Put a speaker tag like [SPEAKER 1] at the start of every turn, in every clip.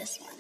[SPEAKER 1] this one.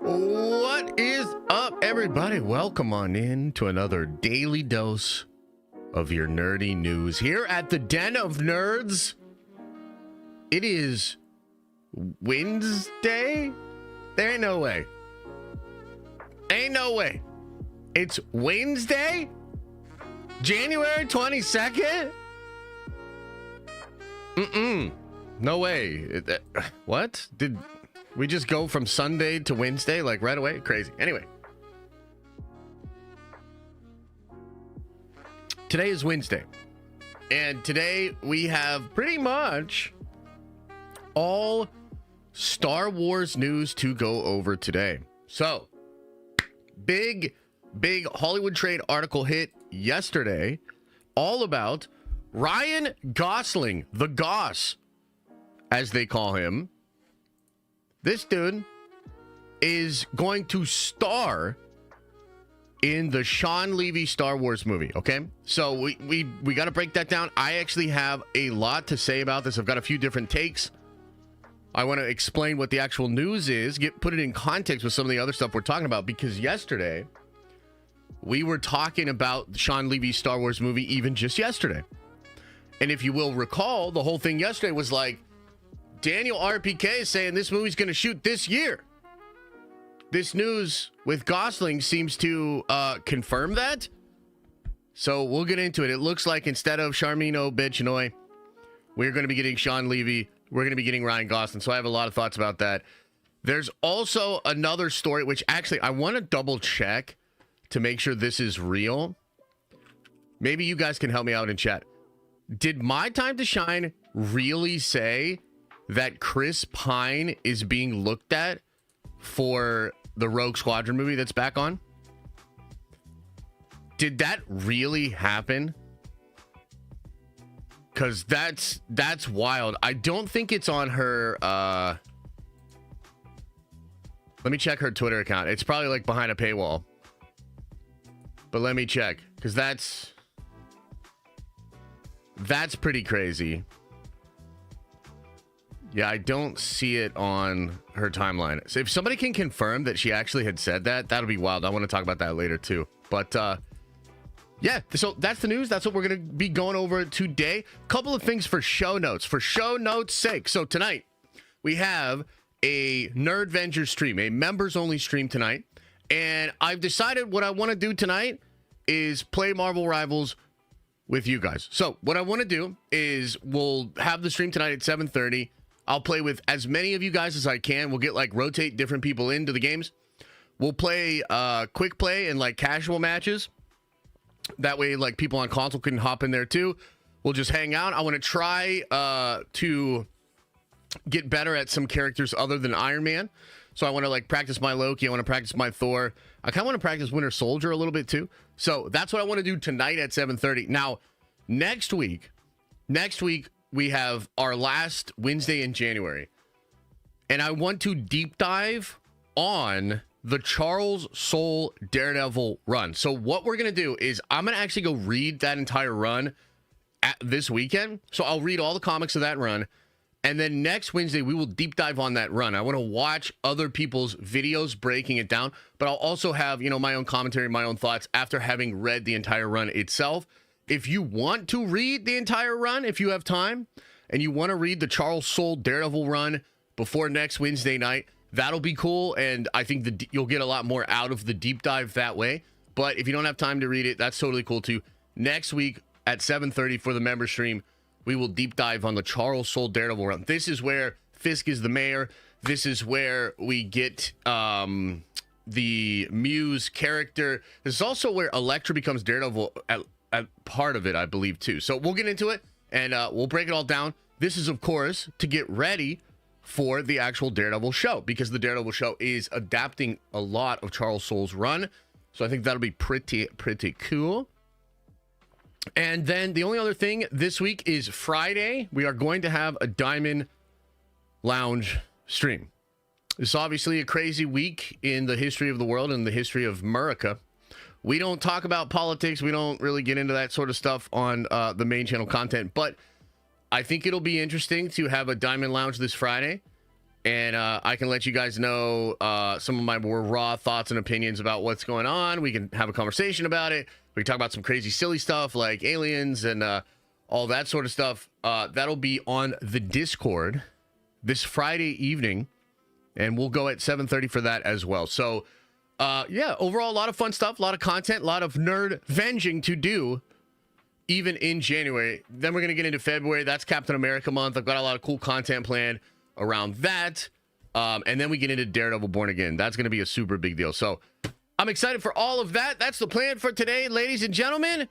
[SPEAKER 2] What is up, everybody? Welcome on in to another daily dose of your nerdy news here at the Den of Nerds. It is Wednesday. There ain't no way. Ain't no way. It's Wednesday, January 22nd. No way. What? Did we just go from Sunday to Wednesday, like right away? Crazy. Anyway. Today is Wednesday. And today we have pretty much all Star Wars news to go over today. So, big Hollywood Trade article hit yesterday all about Ryan Gosling, the Goss, as they call him. This dude is going to star in the Sean Levy Star Wars movie, okay? So we got to break that down. I actually have a lot to say about this. I've got a few different takes. I want to explain what the actual news is, put it in context with some of the other stuff we're talking about, because yesterday we were talking about Sean Levy's Star Wars movie even just yesterday. And if you will recall, the whole thing yesterday was like, Daniel RPK is saying this movie's going to shoot this year. This news with Gosling seems to confirm that. So we'll get into it. It looks like instead of Sharmino Bechinoy, we're going to be getting Sean Levy. We're going to be getting Ryan Gosling. So I have a lot of thoughts about that. There's also another story, which actually I want to double check to make sure this is real. Maybe you guys can help me out in chat. Did My Time to Shine really say that Chris Pine is being looked at for the Rogue Squadron movie that's back on? Did that really happen? Because that's wild. I don't think it's on her let me check her Twitter account. It's probably like behind a paywall, but let me check, because that's pretty crazy. Yeah, I don't see it on her timeline. So if somebody can confirm that she actually had said that, that'll be wild. I want to talk about that later too. But yeah, so that's the news. That's what we're going to be going over today. Couple of things for show notes. For show notes' sake. So tonight, we have a Nerdventure stream, a members-only stream tonight. And I've decided what I want to do tonight is play Marvel Rivals with you guys. So what I want to do is we'll have the stream tonight at 7:30. I'll play with as many of you guys as I can. We'll get rotate different people into the games. We'll play quick play and casual matches. That way people on console can hop in there too. We'll just hang out. I want to try to get better at some characters other than Iron Man. So I want to practice my Loki. I want to practice my Thor. I kind of want to practice Winter Soldier a little bit too. So that's what I want to do tonight at 7:30. Now, next week we have our last Wednesday in January. And I want to deep dive on the Charles Soule Daredevil run. So what we're going to do is I'm going to actually go read that entire run this weekend. So I'll read all the comics of that run. And then next Wednesday, we will deep dive on that run. I want to watch other people's videos breaking it down, but I'll also have, my own commentary, my own thoughts after having read the entire run itself. If you want to read the entire run, if you have time, and you want to read the Charles Soule Daredevil run before next Wednesday night, that'll be cool. And I think you'll get a lot more out of the deep dive that way. But if you don't have time to read it, that's totally cool too. Next week at 7:30 for the member stream, we will deep dive on the Charles Soule Daredevil run. This is where Fisk is the mayor. This is where we get the Muse character. This is also where Elektra becomes Daredevil at part of it, I believe, too. So we'll get into it, and we'll break it all down. This is, of course, to get ready for the actual Daredevil show, because the Daredevil show is adapting a lot of Charles Soule's run. So I think that'll be pretty cool. And then the only other thing this week is Friday. We are going to have a Diamond Lounge stream. It's obviously a crazy week in the history of the world and the history of America. We don't talk about politics. We don't really get into that sort of stuff on the main channel content. But I think it'll be interesting to have a Diamond Lounge this Friday. And I can let you guys know some of my more raw thoughts and opinions about what's going on. We can have a conversation about it. We can talk about some crazy, silly stuff like aliens and all that sort of stuff. That'll be on the Discord this Friday evening. And we'll go at 7:30 for that as well. So, yeah, overall, a lot of fun stuff, a lot of content, a lot of nerd venging to do, even in January. Then we're going to get into February. That's Captain America month. I've got a lot of cool content planned around that. And then we get into Daredevil Born Again. That's going to be a super big deal. So I'm excited for all of that. That's the plan for today, ladies and gentlemen.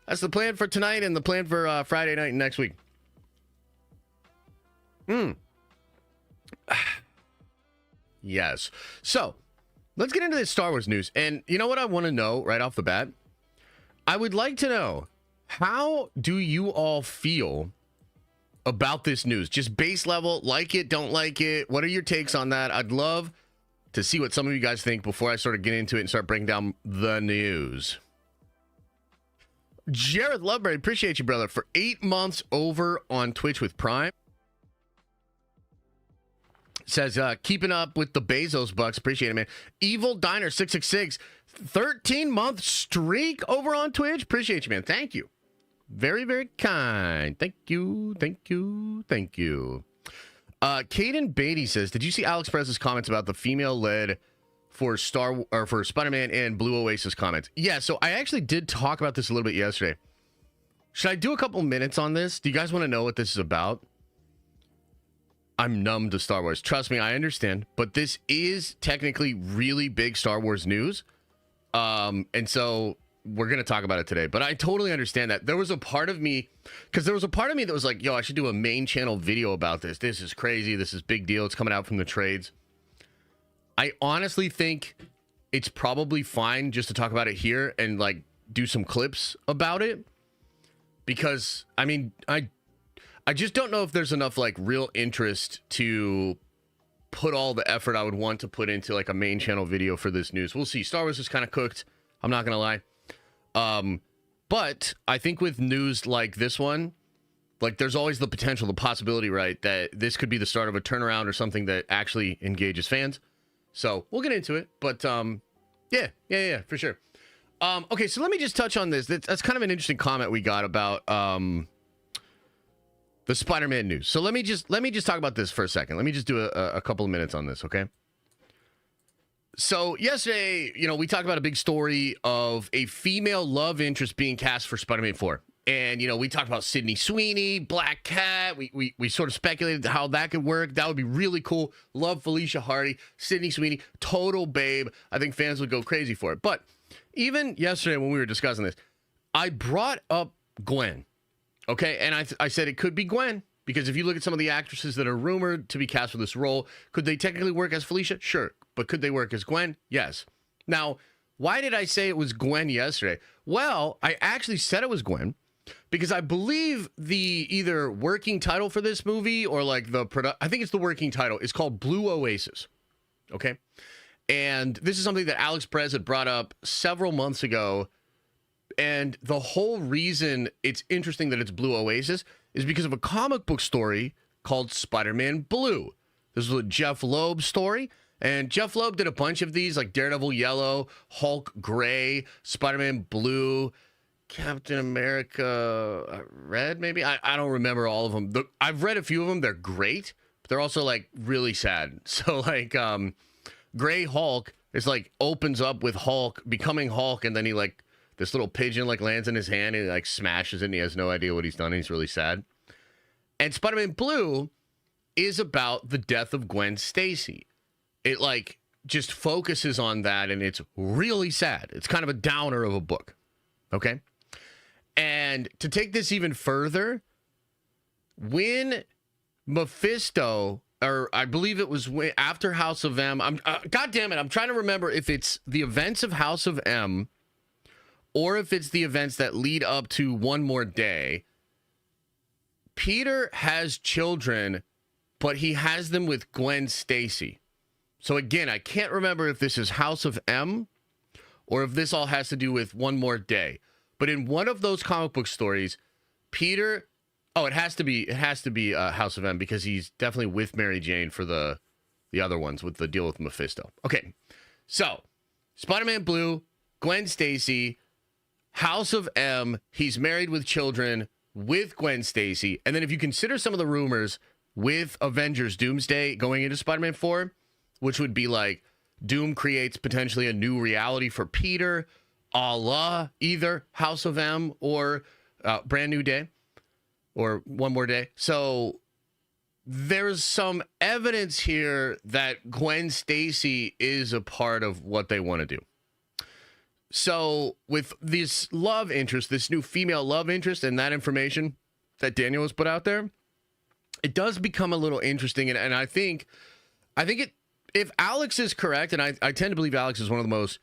[SPEAKER 2] That's the plan for tonight and the plan for Friday night and next week. Yes. So let's get into this Star Wars news. And you know what I want to know right off the bat? I would like to know, how do you all feel about this news? Just base level, like it, don't like it. What are your takes on that? I'd love to see what some of you guys think before I sort of get into it and start breaking down the news. Jared Loveberry, appreciate you, brother, for 8 months over on Twitch with Prime. Says, keeping up with the Bezos bucks. Appreciate it, man. Evil Diner 666, 13-month streak over on Twitch. Appreciate you, man. Thank you. Very, very kind. Thank you. Thank you. Thank you. Caden Beatty says, did you see Alex Perez's comments about the female lead for Spider-Man and Blue Oasis comments? Yeah, so I actually did talk about this a little bit yesterday. Should I do a couple minutes on this? Do you guys want to know what this is about? I'm numb to Star Wars. Trust me, I understand. But this is technically really big Star Wars news. And so we're going to talk about it today. But I totally understand that. There was a part of me that was like, yo, I should do a main channel video about this. This is crazy. This is big deal. It's coming out from the trades. I honestly think it's probably fine just to talk about it here and like do some clips about it. Because, I mean, I just don't know if there's enough like real interest to put all the effort I would want to put into like a main channel video for this news. We'll see. Star Wars is kind of cooked. I'm not going to lie. But I think with news like this one, like there's always the potential, the possibility, right, that this could be the start of a turnaround or something that actually engages fans. So we'll get into it. But yeah, for sure. Okay, so let me just touch on this. That's kind of an interesting comment we got about the Spider-Man news. So let me just talk about this for a second. Let me just do a couple of minutes on this, okay? So yesterday, we talked about a big story of a female love interest being cast for Spider-Man 4. And, we talked about Sydney Sweeney, Black Cat. We sort of speculated how that could work. That would be really cool. Love Felicia Hardy, Sydney Sweeney, total babe. I think fans would go crazy for it. But even yesterday when we were discussing this, I brought up Gwen. Okay, and I said it could be Gwen, because if you look at some of the actresses that are rumored to be cast for this role, could they technically work as Felicia? Sure. But could they work as Gwen? Yes. Now, why did I say it was Gwen yesterday? Well, I actually said it was Gwen because I believe the either working title for this movie or like I think it's the working title. It's called Blue Oasis. Okay? And this is something that Alex Perez had brought up several months ago. And the whole reason it's interesting that it's Blue Oasis is because of a comic book story called Spider-Man Blue. This was a Jeff Loeb story. And Jeff Loeb did a bunch of these, like Daredevil Yellow, Hulk Gray, Spider-Man Blue, Captain America Red, maybe? I don't remember all of them. I've read a few of them. They're great, but they're also, like, really sad. So, like, Gray Hulk is, like, opens up with Hulk becoming Hulk, and then he, like, this little pigeon, like, lands in his hand, and he, like, smashes it, and he has no idea what he's done, and he's really sad. And Spider-Man Blue is about the death of Gwen Stacy. It, like, just focuses on that, and it's really sad. It's kind of a downer of a book, okay? And to take this even further, when Mephisto, or I believe it was after House of M, God damn it, I'm trying to remember if it's the events of House of M or if it's the events that lead up to One More Day. Peter has children, but he has them with Gwen Stacy. So again, I can't remember if this is House of M or if this all has to do with One More Day. But in one of those comic book stories, Peter, it has to be House of M because he's definitely with Mary Jane for the other ones with the deal with Mephisto. Okay, so Spider-Man Blue, Gwen Stacy, House of M, he's married with children with Gwen Stacy. And then if you consider some of the rumors with Avengers Doomsday going into Spider-Man 4, which would be like Doom creates potentially a new reality for Peter, a la either House of M or Brand New Day or One More Day. So there's some evidence here that Gwen Stacy is a part of what they want to do. So with this love interest, this new female love interest, and that information that Daniel has put out there, it does become a little interesting. And I think if Alex is correct, and I tend to believe Alex is one of the most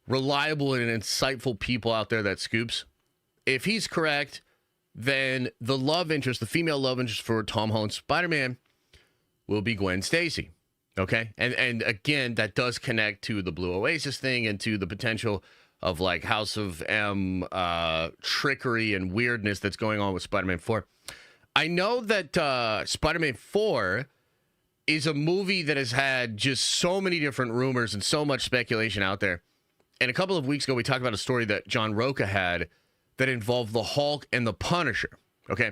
[SPEAKER 2] reliable and insightful people out there that scoops. If he's correct, then the love interest, the female love interest for Tom Holland's Spider-Man will be Gwen Stacy. Okay? And again, that does connect to the Blue Oasis thing and to the potential of like House of M trickery and weirdness that's going on with Spider-Man 4. I know that Spider-Man 4 is a movie that has had just so many different rumors and so much speculation out there. And a couple of weeks ago, we talked about a story that John Roca had that involved the Hulk and the Punisher. Okay.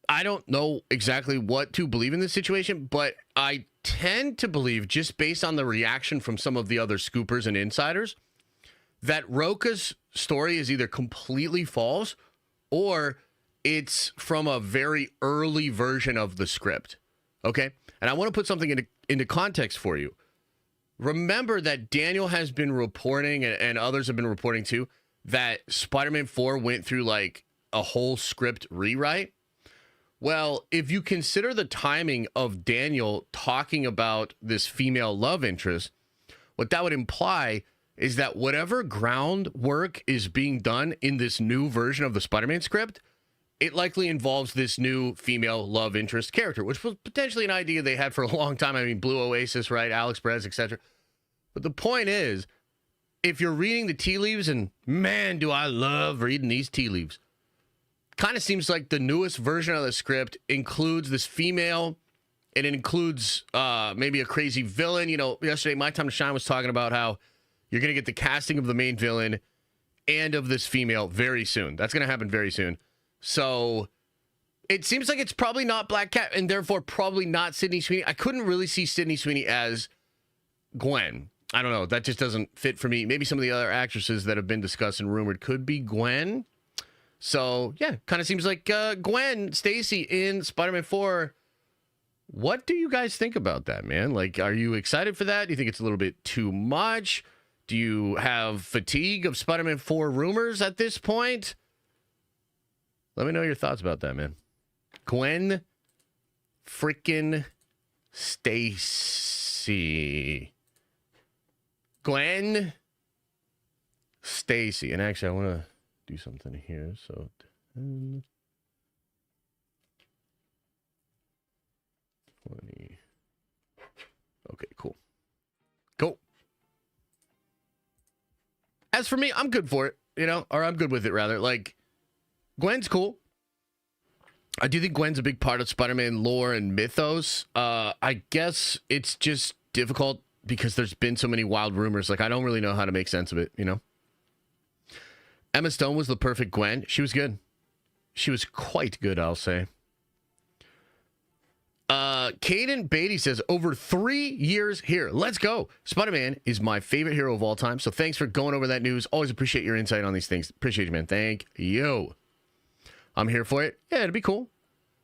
[SPEAKER 2] I don't know exactly what to believe in this situation, but I tend to believe, just based on the reaction from some of the other scoopers and insiders, that Roca's story is either completely false or it's from a very early version of the script. Okay. And I want to put something into context for you. Remember that Daniel has been reporting, and others have been reporting too, that Spider-Man 4 went through like a whole script rewrite. Well, if you consider the timing of Daniel talking about this female love interest, what that would imply is that whatever groundwork is being done in this new version of the Spider-Man script, it likely involves this new female love interest character, which was potentially an idea they had for a long time. I mean, Blue Oasis, right? Alex Perez, etc. But the point is, if you're reading the tea leaves, and man, do I love reading these tea leaves, kind of seems like the newest version of the script includes this female, and it includes maybe a crazy villain. You know, yesterday, My Time to Shine was talking about how you're going to get the casting of the main villain and of this female very soon. That's going to happen very soon. So it seems like it's probably not Black Cat, and therefore probably not Sydney Sweeney. I couldn't really see Sydney Sweeney as Gwen. I don't know. That just doesn't fit for me. Maybe some of the other actresses that have been discussed and rumored could be Gwen. So, yeah, kind of seems like Gwen Stacy in Spider-Man 4. What do you guys think about that, man? Like, are you excited for that? Do you think it's a little bit too much? Do you have fatigue of Spider-Man 4 rumors at this point? Let me know your thoughts about that, man. Gwen freaking Stacy. Gwen Stacy. And actually, I want to do something here. So, 10, 20. Okay, cool. Cool. As for me, I'm good for it, or I'm good with it, rather. Like, Gwen's cool. I do think Gwen's a big part of Spider-Man lore and mythos. I guess it's just difficult because there's been so many wild rumors. Like, I don't really know how to make sense of it, Emma Stone was the perfect Gwen. She was good. She was quite good, I'll say. Caden Beatty says, over 3 years here. Let's go. Spider-Man is my favorite hero of all time. So thanks for going over that news. Always appreciate your insight on these things. Appreciate you, man. Thank you. I'm here for it. Yeah, it'd be cool.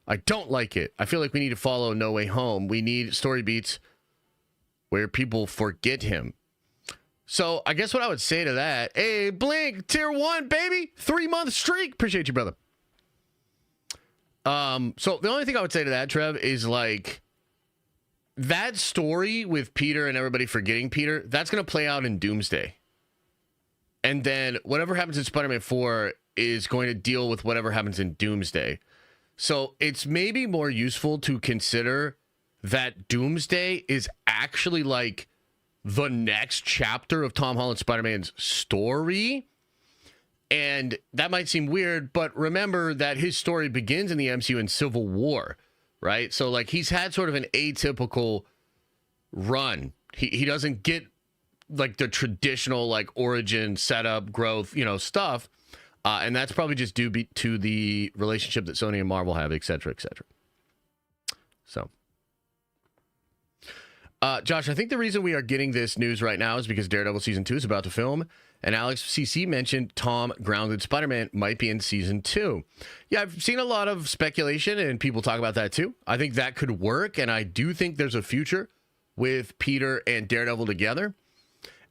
[SPEAKER 2] I don't like it. I feel like we need to follow No Way Home. We need story beats where people forget him. So I guess what I would say to that, hey, Blink, tier 1, baby. 3-month streak. Appreciate you, brother. So the only thing I would say to that, Trev, is like that story with Peter and everybody forgetting Peter, that's going to play out in Doomsday. And then whatever happens in Spider-Man 4 is going to deal with whatever happens in Doomsday. So it's maybe more useful to consider that Doomsday is actually like the next chapter of Tom Holland Spider-Man's story. And that might seem weird, but remember that his story begins in the MCU in Civil War, right? So like he's had sort of an atypical run. He doesn't get like the traditional like origin, setup, growth, stuff. And that's probably just due to the relationship that Sony and Marvel have, et cetera, et cetera. So, Josh, I think the reason we are getting this news right now is because Daredevil Season 2 is about to film. And Alex CC mentioned Tom Grounded Spider-Man might be in Season 2. Yeah, I've seen a lot of speculation and people talk about that too. I think that could work. And I do think there's a future with Peter and Daredevil together.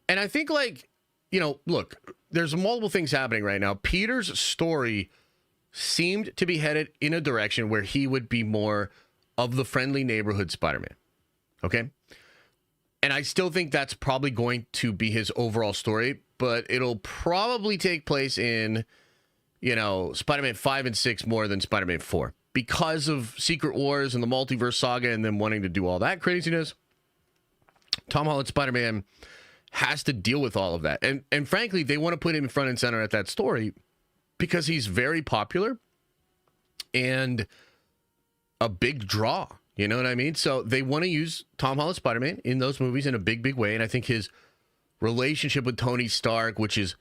[SPEAKER 2] And I think look, there's multiple things happening right now. Peter's story seemed to be headed in a direction where he would be more of the friendly neighborhood Spider-Man. Okay? And I still think that's probably going to be his overall story, but it'll probably take place in, Spider-Man 5 and 6 more than Spider-Man 4 because of Secret Wars and the Multiverse Saga and them wanting to do all that craziness. Tom Holland Spider-Man has to deal with all of that. And frankly, they want to put him in front and center at that story because he's very popular and a big draw. You know what I mean? So they want to use Tom Holland Spider-Man in those movies in a big, big way. And I think his relationship with Tony Stark, which is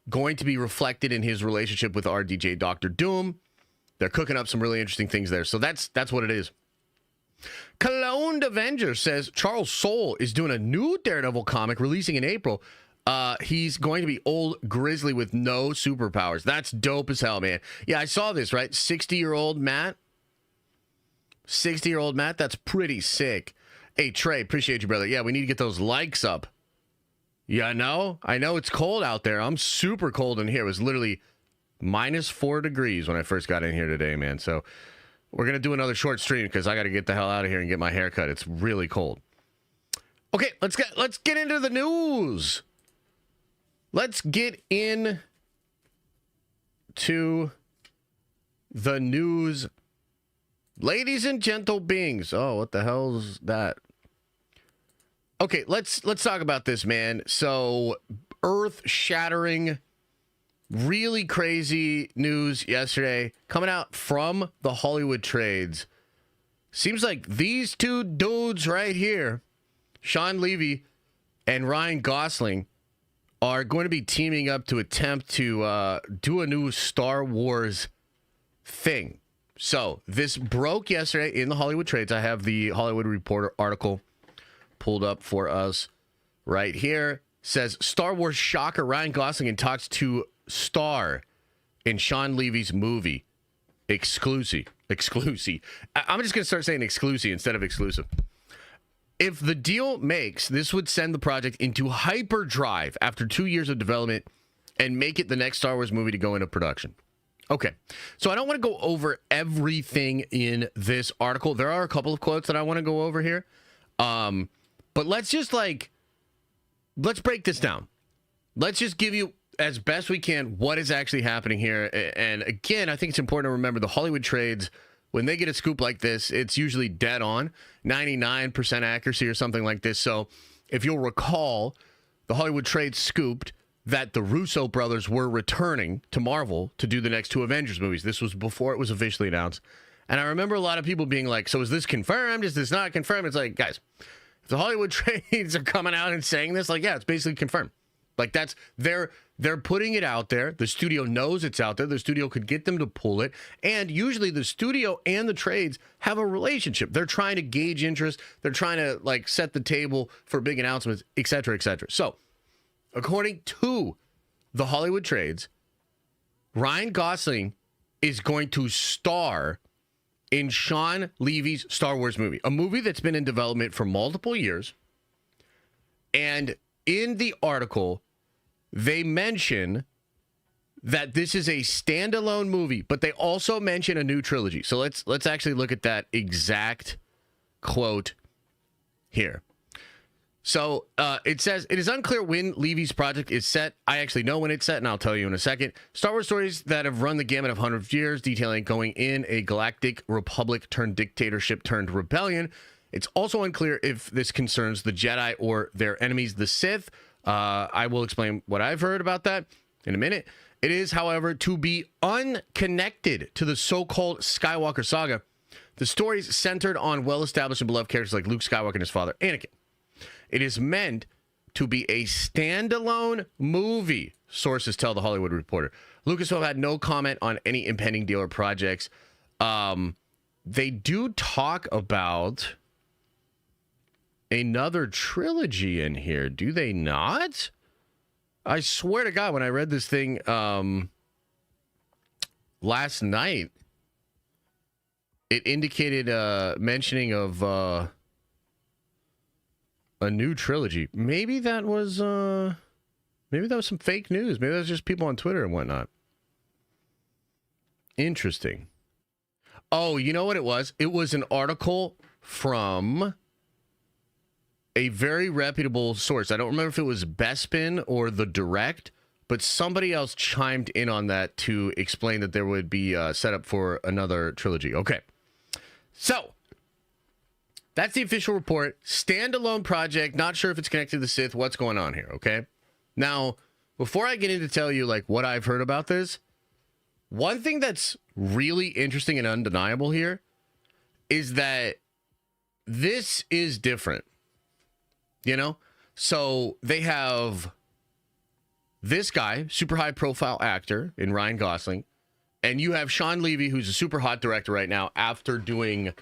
[SPEAKER 2] going to be reflected in his relationship with RDJ Doctor Doom, they're cooking up some really interesting things there. So that's what it is. Cologne Avenger says Charles Soule is doing a new Daredevil comic releasing in April. He's going to be old grizzly with no superpowers. That's dope as hell, man. Yeah, I saw this, right? 60-year-old Matt. 60-year-old Matt, that's pretty sick. Hey, Trey, appreciate you, brother. Yeah, we need to get those likes up. Yeah, I know it's cold out there. I'm super cold in here. It was literally -4 degrees when I first got in here today, man. So we're going to do another short stream because I got to get the hell out of here and get my hair cut. It's really cold. Okay, let's get into the news. Let's get in to the news. Ladies and gentle beings. Oh, what the hell's that? Okay, let's talk about this, man. So, earth-shattering, really crazy news yesterday coming out from the Hollywood trades. Seems like these two dudes right here, Sean Levy and Ryan Gosling, are going to be teaming up to attempt to do a new Star Wars thing. So, this broke yesterday in the Hollywood trades. I have the Hollywood Reporter article pulled up for us right here. Says, Star Wars shocker, Ryan Gosling in talks to star in Sean Levy's movie. Exclusive. I'm just going to start saying exclusive instead of exclusive. If the deal makes, this would send the project into hyperdrive after 2 years of development and make it the next Star Wars movie to go into production. Okay, so I don't want to go over everything in this article. There are a couple of quotes that I want to go over here. But let's just let's break this down. Let's just give you, as best we can, what is actually happening here. And again, I think it's important to remember the Hollywood trades, when they get a scoop like this, it's usually dead on, 99% accuracy or something like this. So if you'll recall, the Hollywood trades scooped that the Russo brothers were returning to Marvel to do the next 2 Avengers movies. This was before it was officially announced. And I remember a lot of people being like, so is this confirmed? Is this not confirmed? It's like, guys, if the Hollywood trades are coming out and saying this, like, yeah, it's basically confirmed. Like, that's, they're putting it out there. The studio knows it's out there. The studio could get them to pull it. And usually the studio and the trades have a relationship. They're trying to gauge interest. They're trying to, like, set the table for big announcements, et cetera, et cetera. So, according to the Hollywood trades, Ryan Gosling is going to star in Sean Levy's Star Wars movie, a movie that's been in development for multiple years. And in the article, they mention that this is a standalone movie, but they also mention a new trilogy. So let's actually look at that exact quote here. So it says, it is unclear when Levy's project is set. I actually know when it's set, and I'll tell you in a second. Star Wars stories that have run the gamut of hundreds of years, detailing going in a galactic republic turned dictatorship turned rebellion. It's also unclear if this concerns the Jedi or their enemies, the Sith. I will explain what I've heard about that in a minute. It is, however, to be unconnected to the so-called Skywalker saga. The stories centered on well-established and beloved characters like Luke Skywalker and his father, Anakin. It is meant to be a standalone movie, sources tell The Hollywood Reporter. Lucasfilm had no comment on any impending deal or projects. They do talk about another trilogy in here, do they not? I swear to God, when I read this thing last night, it indicated mentioning of a new trilogy. Maybe that was some fake news. Maybe that was just people on Twitter and whatnot. Interesting. Oh, you know what it was? It was an article from a very reputable source. I don't remember if it was Bespin or The Direct, but somebody else chimed in on that to explain that there would be set up for another trilogy. Okay. So, that's the official report. Standalone project. Not sure if it's connected to the Sith. What's going on here, okay? Now, before I get into tell you, like, what I've heard about this, one thing that's really interesting and undeniable here is that this is different. You know? So, they have this guy, super high-profile actor in Ryan Gosling, and you have Sean Levy, who's a super hot director right now after doing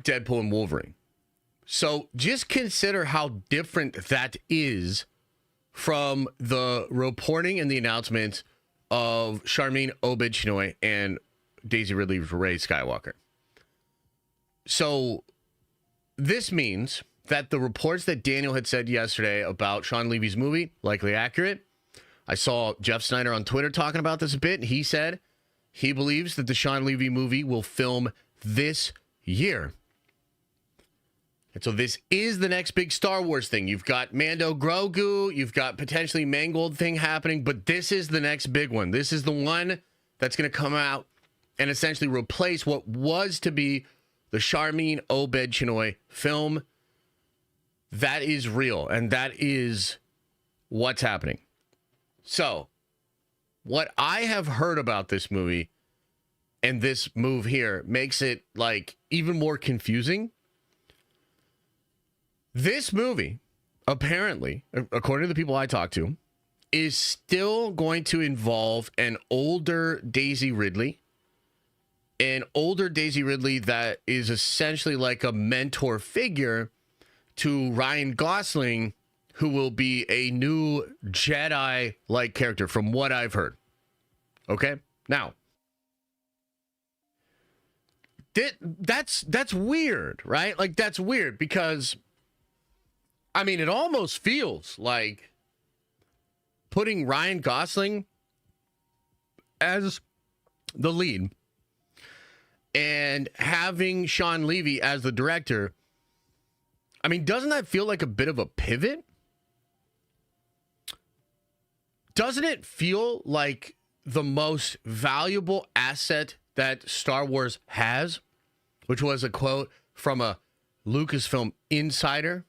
[SPEAKER 2] Deadpool and Wolverine. So just consider how different that is from the reporting and the announcement of Charmin Obed-Chinoy and Daisy Ridley Rey Skywalker. So this means that the reports that Daniel had said yesterday about Sean Levy's movie, likely accurate. I saw Jeff Snyder on Twitter talking about this a bit. He said he believes that the Sean Levy movie will film this year. And so this is the next big Star Wars thing. You've got Mando Grogu, you've got potentially Mangold thing happening, but this is the next big one. This is the one that's going to come out and essentially replace what was to be the Charmin Obed-Chinoy film. That is real, and that is what's happening. So, what I have heard about this movie and this move here makes it, like, even more confusing. This movie, apparently, according to the people I talked to, is still going to involve an older Daisy Ridley. An older Daisy Ridley that is essentially like a mentor figure to Ryan Gosling, who will be a new Jedi-like character from what I've heard. Okay? Now, that's weird, right? Like, that's weird because, I mean, it almost feels like putting Ryan Gosling as the lead and having Sean Levy as the director. I mean, doesn't that feel like a bit of a pivot? Doesn't it feel like the most valuable asset that Star Wars has, which was a quote from a Lucasfilm insider,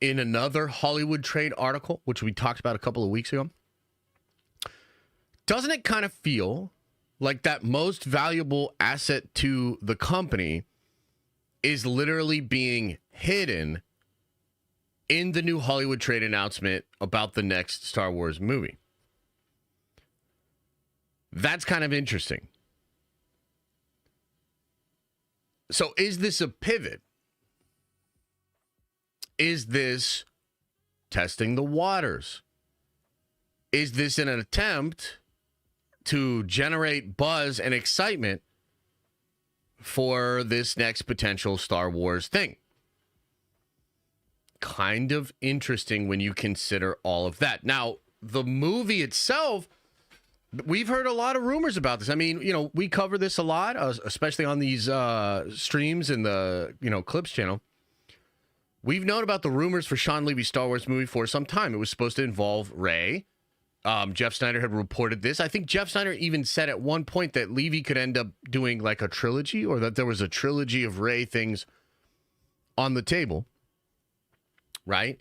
[SPEAKER 2] in another Hollywood Trade article, which we talked about a couple of weeks ago, doesn't it kind of feel like that most valuable asset to the company is literally being hidden in the new Hollywood Trade announcement about the next Star Wars movie? That's kind of interesting. So is this a pivot? Is this testing the waters? Is this an attempt to generate buzz and excitement for this next potential Star Wars thing? Kind of interesting when you consider all of that. Now, the movie itself, we've heard a lot of rumors about this. I mean, you know, we cover this a lot, especially on these streams in the, Clips channel. We've known about the rumors for Sean Levy's Star Wars movie for some time. It was supposed to involve Rey. Jeff Snyder had reported this. I think Jeff Snyder even said at one point that Levy could end up doing like a trilogy, or that there was a trilogy of Rey things on the table, right?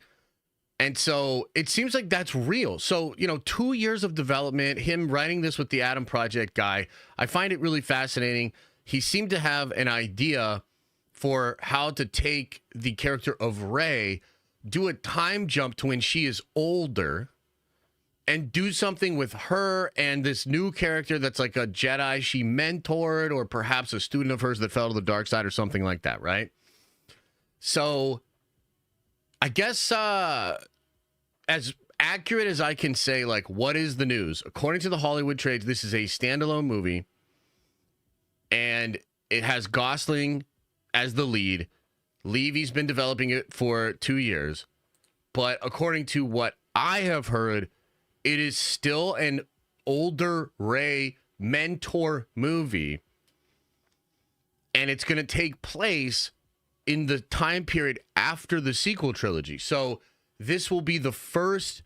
[SPEAKER 2] And so it seems like that's real. So, 2 years of development, him writing this with the Adam Project guy, I find it really fascinating. He seemed to have an idea for how to take the character of Rey, do a time jump to when she is older, and do something with her and this new character that's like a Jedi she mentored, or perhaps a student of hers that fell to the dark side or something like that, right? So I guess as accurate as I can say, like, what is the news? According to the Hollywood Trades, this is a standalone movie, and it has Gosling as the lead. Levy's been developing it for 2 years, but according to what I have heard, it is still an older Rey mentor movie, and it's going to take place in the time period after the sequel trilogy. So this will be the first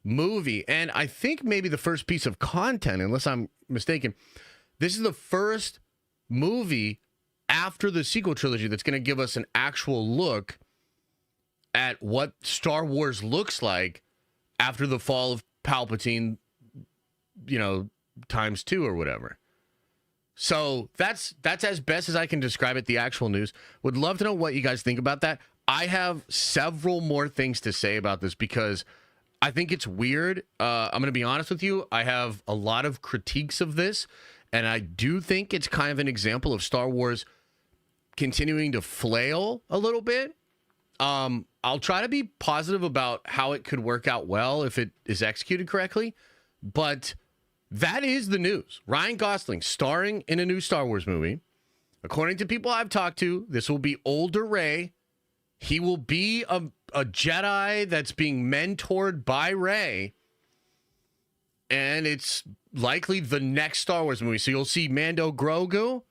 [SPEAKER 2] movie, and I think maybe the first piece of content, unless I'm mistaken. This is the first movie after the sequel trilogy that's going to give us an actual look at what Star Wars looks like after the fall of Palpatine, times 2 or whatever. So that's as best as I can describe it, the actual news. Would love to know what you guys think about that. I have several more things to say about this because I think it's weird. I'm going to be honest with you. I have a lot of critiques of this, and I do think it's kind of an example of Star Wars continuing to flail a little bit. I'll try to be positive about how it could work out well if it is executed correctly, but that is the news. Ryan Gosling starring in a new Star Wars movie. According to people I've talked to, this will be older Rey. He will be a Jedi that's being mentored by Rey, and it's likely the next Star Wars movie. So you'll see Mando Grogu.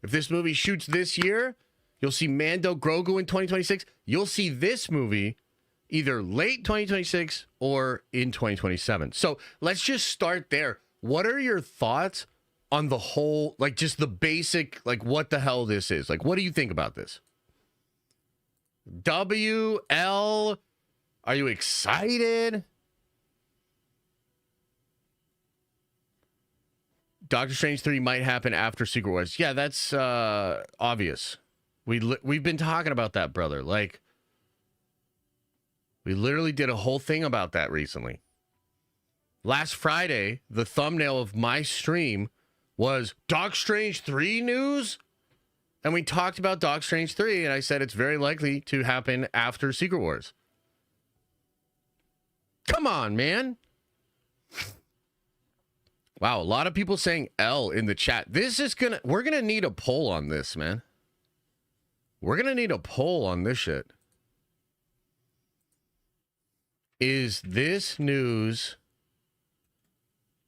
[SPEAKER 2] If this movie shoots this year, you'll see Mando Grogu in 2026. You'll see this movie either late 2026 or in 2027. So let's just start there. What are your thoughts on the whole, like just the basic, like what the hell this is? Like, what do you think about this? WL, are you excited? Doctor Strange 3 might happen after Secret Wars. Yeah, that's obvious. We've been talking about that, brother. Like, we literally did a whole thing about that recently. Last Friday, the thumbnail of my stream was Doctor Strange 3 news. And we talked about Doctor Strange 3, and I said it's very likely to happen after Secret Wars. Come on, man. Wow, a lot of people saying L in the chat. We're gonna need a poll on this, man. We're gonna need a poll on this shit. Is this news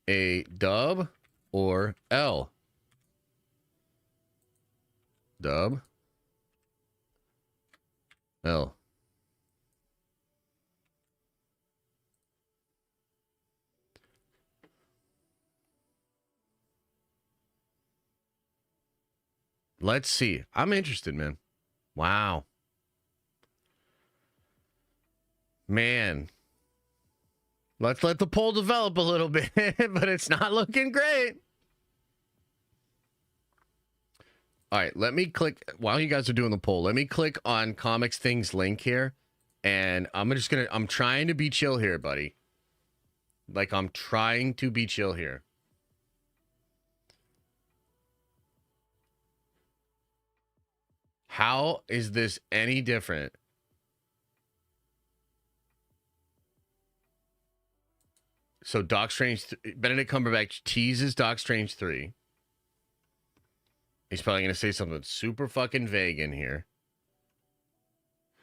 [SPEAKER 2] a dub or L? Dub. L. Let's see. I'm interested, man. Wow. Man. Let's let the poll develop a little bit, but it's not looking great. All right, let me click, while you guys are doing the poll, let me click on Comics Things link here, and I'm trying to be chill here, buddy. Like, I'm trying to be chill here. How is this any different? So Doc Strange, Benedict Cumberbatch teases Doc Strange 3. He's probably going to say something super fucking vague in here.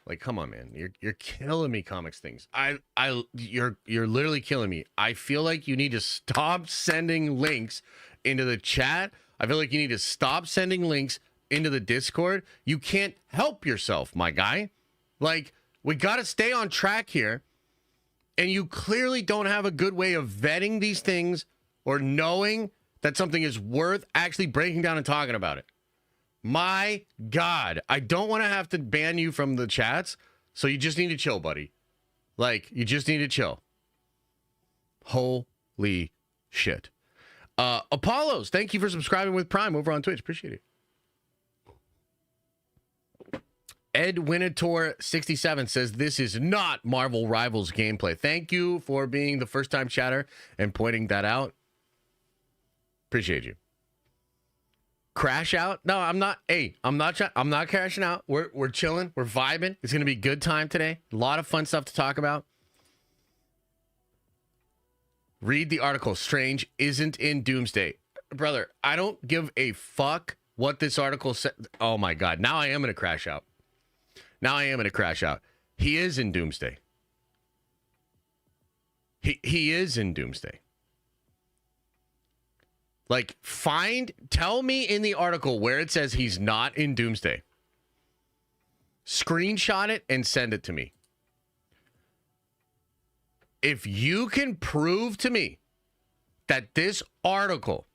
[SPEAKER 2] Like, come on, man. You're killing me, Comics Things. You're literally killing me. I feel like you need to stop sending links into the chat. I feel like you need to stop sending links into the Discord. You can't help yourself, my guy. Like, we got to stay on track here. And you clearly don't have a good way of vetting these things or knowing that something is worth actually breaking down and talking about it. My God, I don't want to have to ban you from the chats, so you just need to chill, buddy. Like, you just need to chill. Holy shit. Apollos, thank you for subscribing with Prime over on Twitch. Appreciate it. Ed Winator 67 says this is not Marvel Rivals gameplay. Thank you for being the first time chatter and pointing that out. Appreciate you. Crash out? No, I'm not. Hey, I'm not crashing out. We're chilling. We're vibing. It's gonna be a good time today. A lot of fun stuff to talk about. Read the article. Strange isn't in Doomsday. Brother, I don't give a fuck what this article said. Oh my God. Now I am gonna crash out. He is in Doomsday. He is in Doomsday. Like, tell me in the article where it says he's not in Doomsday. Screenshot it and send it to me. If you can prove to me that this article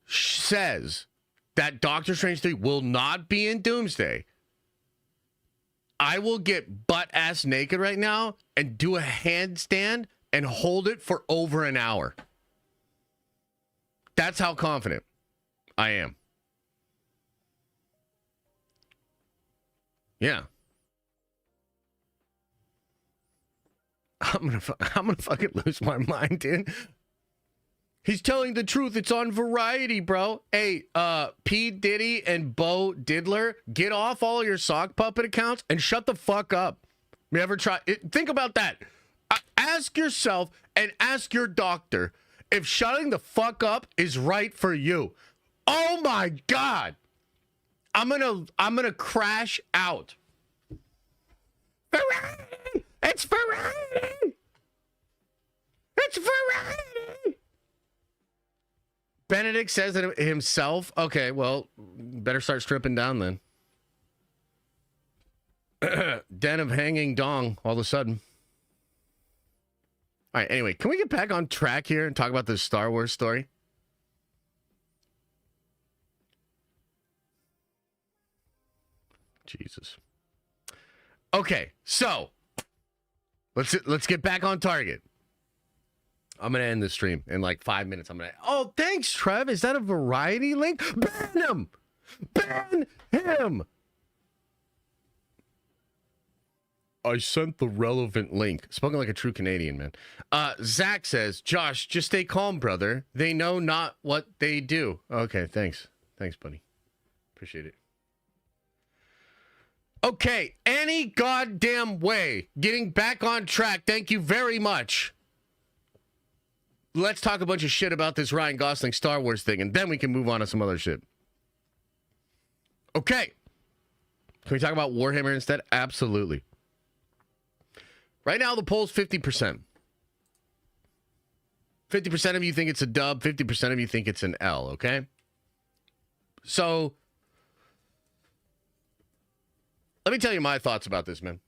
[SPEAKER 2] says that Doctor Strange 3 will not be in Doomsday, I will get butt-ass naked right now and do a handstand and hold it for over an hour. That's how confident I am. Yeah. I'm gonna fucking lose my mind, dude. He's telling the truth. It's on Variety, bro. Hey, P. Diddy and Bo Diddler, get off all your sock puppet accounts and shut the fuck up. You ever try? Think about that. Ask yourself and ask your doctor if shutting the fuck up is right for you. Oh my God. I'm gonna crash out. Variety! It's Variety! It's Variety! Benedict says it himself. Okay, well, better start stripping down then. Den of hanging dong all of a sudden. All right, anyway, can we get back on track here and talk about this Star Wars story? Jesus. Okay, so let's get back on target. I'm going to end the stream in like 5 minutes. Oh, thanks, Trev. Is that a Variety link? Ban him! Ban him! I sent the relevant link. Spoken like a true Canadian, man. Zach says, Josh, just stay calm, brother. They know not what they do. Okay, thanks. Thanks, buddy. Appreciate it. Okay, any goddamn way. Getting back on track. Thank you very much. Let's talk a bunch of shit about this Ryan Gosling Star Wars thing, and then we can move on to some other shit. Okay. Can we talk about Warhammer instead? Absolutely. Right now, the poll's 50%. 50% of you think it's a dub. 50% of you think it's an L, okay? So, let me tell you my thoughts about this, man.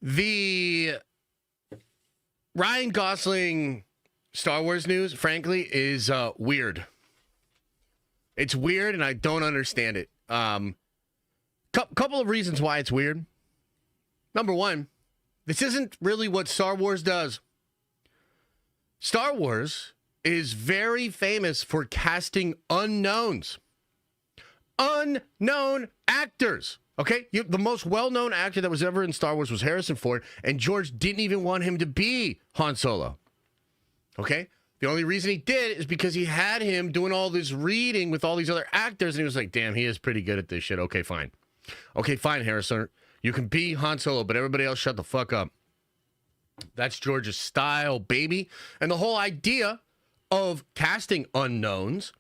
[SPEAKER 2] The Ryan Gosling Star Wars news, frankly, is weird. It's weird, and I don't understand it. Couple of reasons why it's weird. Number one, this isn't really what Star Wars does. Star Wars is very famous for casting unknowns. Unknown actors. Okay? The most well-known actor that was ever in Star Wars was Harrison Ford, and George didn't even want him to be Han Solo. Okay? The only reason he did is because he had him doing all this reading with all these other actors, and he was like, damn, he is pretty good at this shit. Okay, fine. Okay, fine, Harrison. You can be Han Solo, but everybody else shut the fuck up. That's George's style, baby. And the whole idea of casting unknowns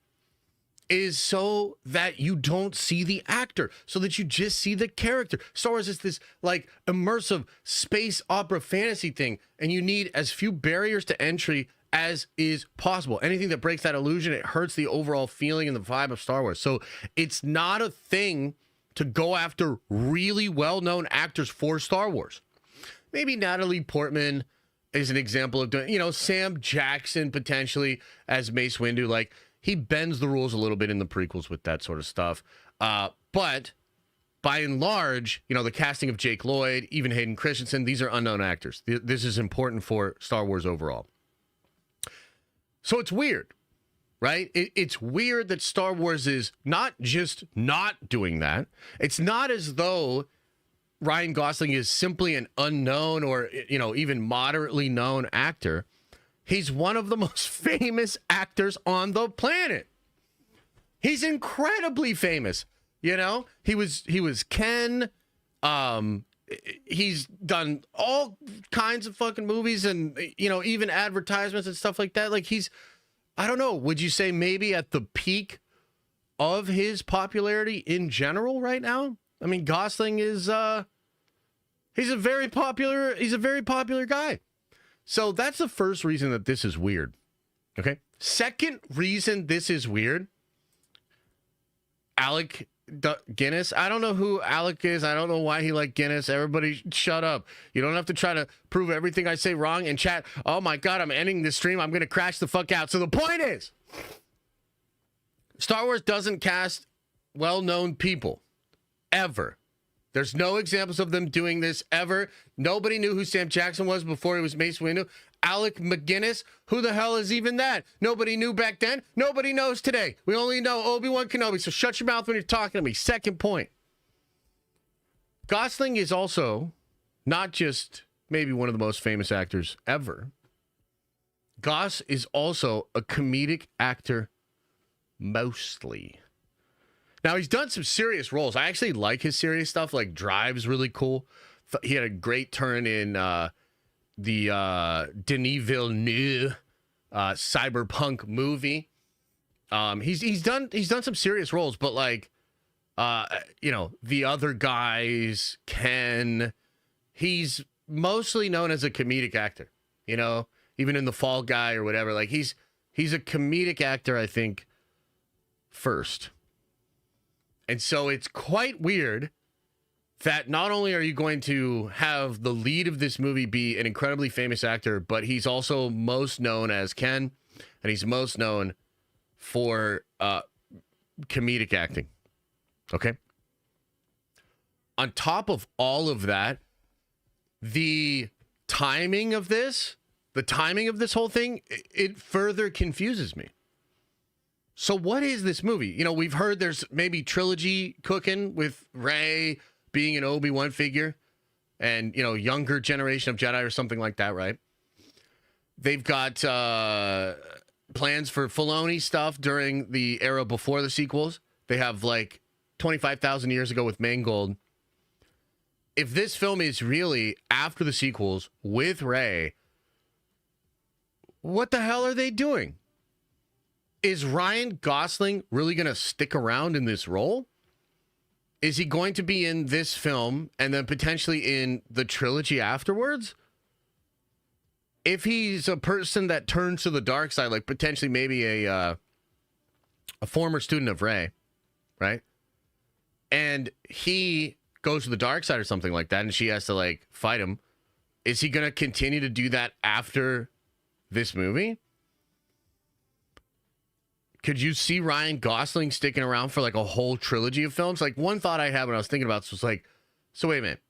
[SPEAKER 2] is so that you don't see the actor, so that you just see the character. Star Wars is this like immersive space opera fantasy thing, and you need as few barriers to entry as is possible. Anything that breaks that illusion, it hurts the overall feeling and the vibe of Star Wars. So it's not a thing to go after really well-known actors for Star Wars. Maybe Natalie Portman is an example of doing, Sam Jackson potentially as Mace Windu. Like, he bends the rules a little bit in the prequels with that sort of stuff. But by and large, the casting of Jake Lloyd, even Hayden Christensen, these are unknown actors. This is important for Star Wars overall. So it's weird, right? It's weird that Star Wars is not just not doing that. It's not as though Ryan Gosling is simply an unknown or, even moderately known actor. He's one of the most famous actors on the planet. He's incredibly famous. He was Ken. He's done all kinds of fucking movies and, even advertisements and stuff like that. Like, I don't know, would you say maybe at the peak of his popularity in general right now? I mean, Gosling is, he's a very popular guy. So that's the first reason that this is weird. Okay. Second reason this is weird, Alec Guinness. I don't know who Alec is. I don't know why he liked Guinness. Everybody shut up. You don't have to try to prove everything I say wrong and chat. Oh my God, I'm ending this stream. I'm going to crash the fuck out. So the point is, Star Wars doesn't cast well-known people ever. There's no examples of them doing this ever. Nobody knew who Sam Jackson was before he was Mace Windu. Alec McGuinness, who the hell is even that? Nobody knew back then. Nobody knows today. We only know Obi-Wan Kenobi, so shut your mouth when you're talking to me. Second point. Gosling is also not just maybe one of the most famous actors ever. Goss is also a comedic actor mostly. Now, he's done some serious roles. I actually like his serious stuff, like Drive's really cool. He had a great turn in the Denis Villeneuve cyberpunk movie. He's done some serious roles, but like, the other guys, Ken, he's mostly known as a comedic actor, even in The Fall Guy or whatever. Like, he's a comedic actor, I think, first. And so it's quite weird that not only are you going to have the lead of this movie be an incredibly famous actor, but he's also most known as Ken, and he's most known for comedic acting. Okay? On top of all of that, the timing of this whole thing, it further confuses me. So what is this movie? We've heard there's maybe trilogy cooking with Rey being an Obi-Wan figure and, younger generation of Jedi or something like that, right? They've got plans for Filoni stuff during the era before the sequels. They have like 25,000 years ago with Mangold. If this film is really after the sequels with Rey, what the hell are they doing? Is Ryan Gosling really going to stick around in this role? Is he going to be in this film and then potentially in the trilogy afterwards? If he's a person that turns to the dark side, like potentially maybe a former student of Rey, right? And he goes to the dark side or something like that, and she has to like fight him. Is he going to continue to do that after this movie? could you see Ryan Gosling sticking around for like a whole trilogy of films? Like, one thought I had when I was thinking about this was like, so wait a minute.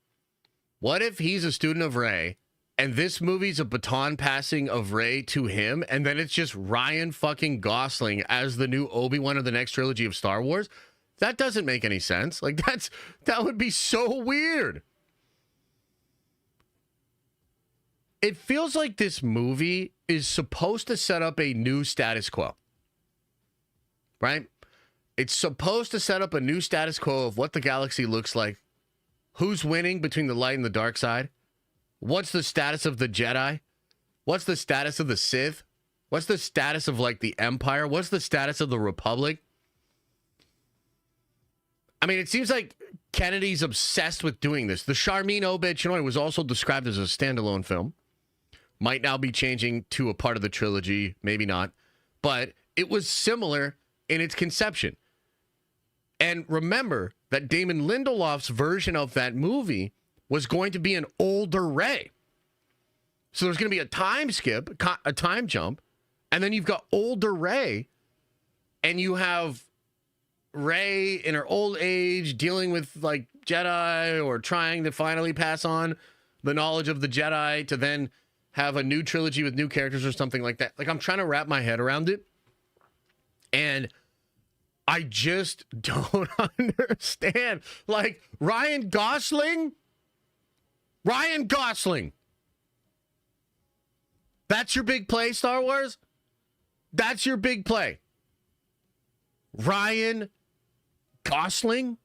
[SPEAKER 2] What if he's a student of Rey and this movie's a baton passing of Rey to him, and then it's just Ryan fucking Gosling as the new Obi-Wan of the next trilogy of Star Wars? That doesn't make any sense. Like, that would be so weird. It feels like this movie is supposed to set up a new status quo. Right? It's supposed to set up a new status quo of what the galaxy looks like. Who's winning between the light and the dark side? What's the status of the Jedi? What's the status of the Sith? What's the status of like the Empire? What's the status of the Republic? I mean, it seems like Kennedy's obsessed with doing this. The Charmin Obey-Chinoy was also described as a standalone film. Might now be changing to a part of the trilogy, maybe not. But it was similar in its conception. And remember that Damon Lindelof's version of that movie was going to be an older Rey. So there's going to be a time skip, a time jump, and then you've got older Rey, and you have Rey in her old age dealing with like Jedi or trying to finally pass on the knowledge of the Jedi to then have a new trilogy with new characters or something like that. Like, I'm trying to wrap my head around it. And I just don't understand. Like, Ryan Gosling? That's your big play, Star Wars? That's your big play. Ryan Gosling?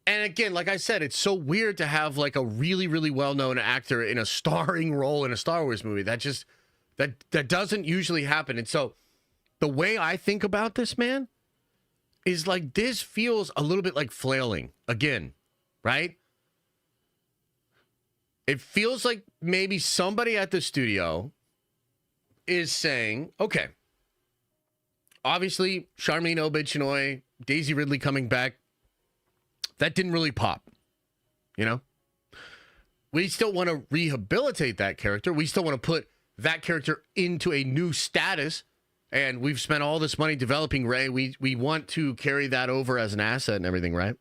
[SPEAKER 2] And again, like I said, it's so weird to have like a really, really well-known actor in a starring role in a Star Wars movie. That doesn't usually happen. And so the way I think about this, man, is like this feels a little bit like flailing again, right? It feels like maybe somebody at the studio is saying, okay, obviously Charmin Obey-Chinoy, Daisy Ridley coming back, that didn't really pop, you know? We still want to rehabilitate that character. We still want to put that character into a new status. And we've spent all this money developing Rey. We want to carry that over as an asset and everything, right?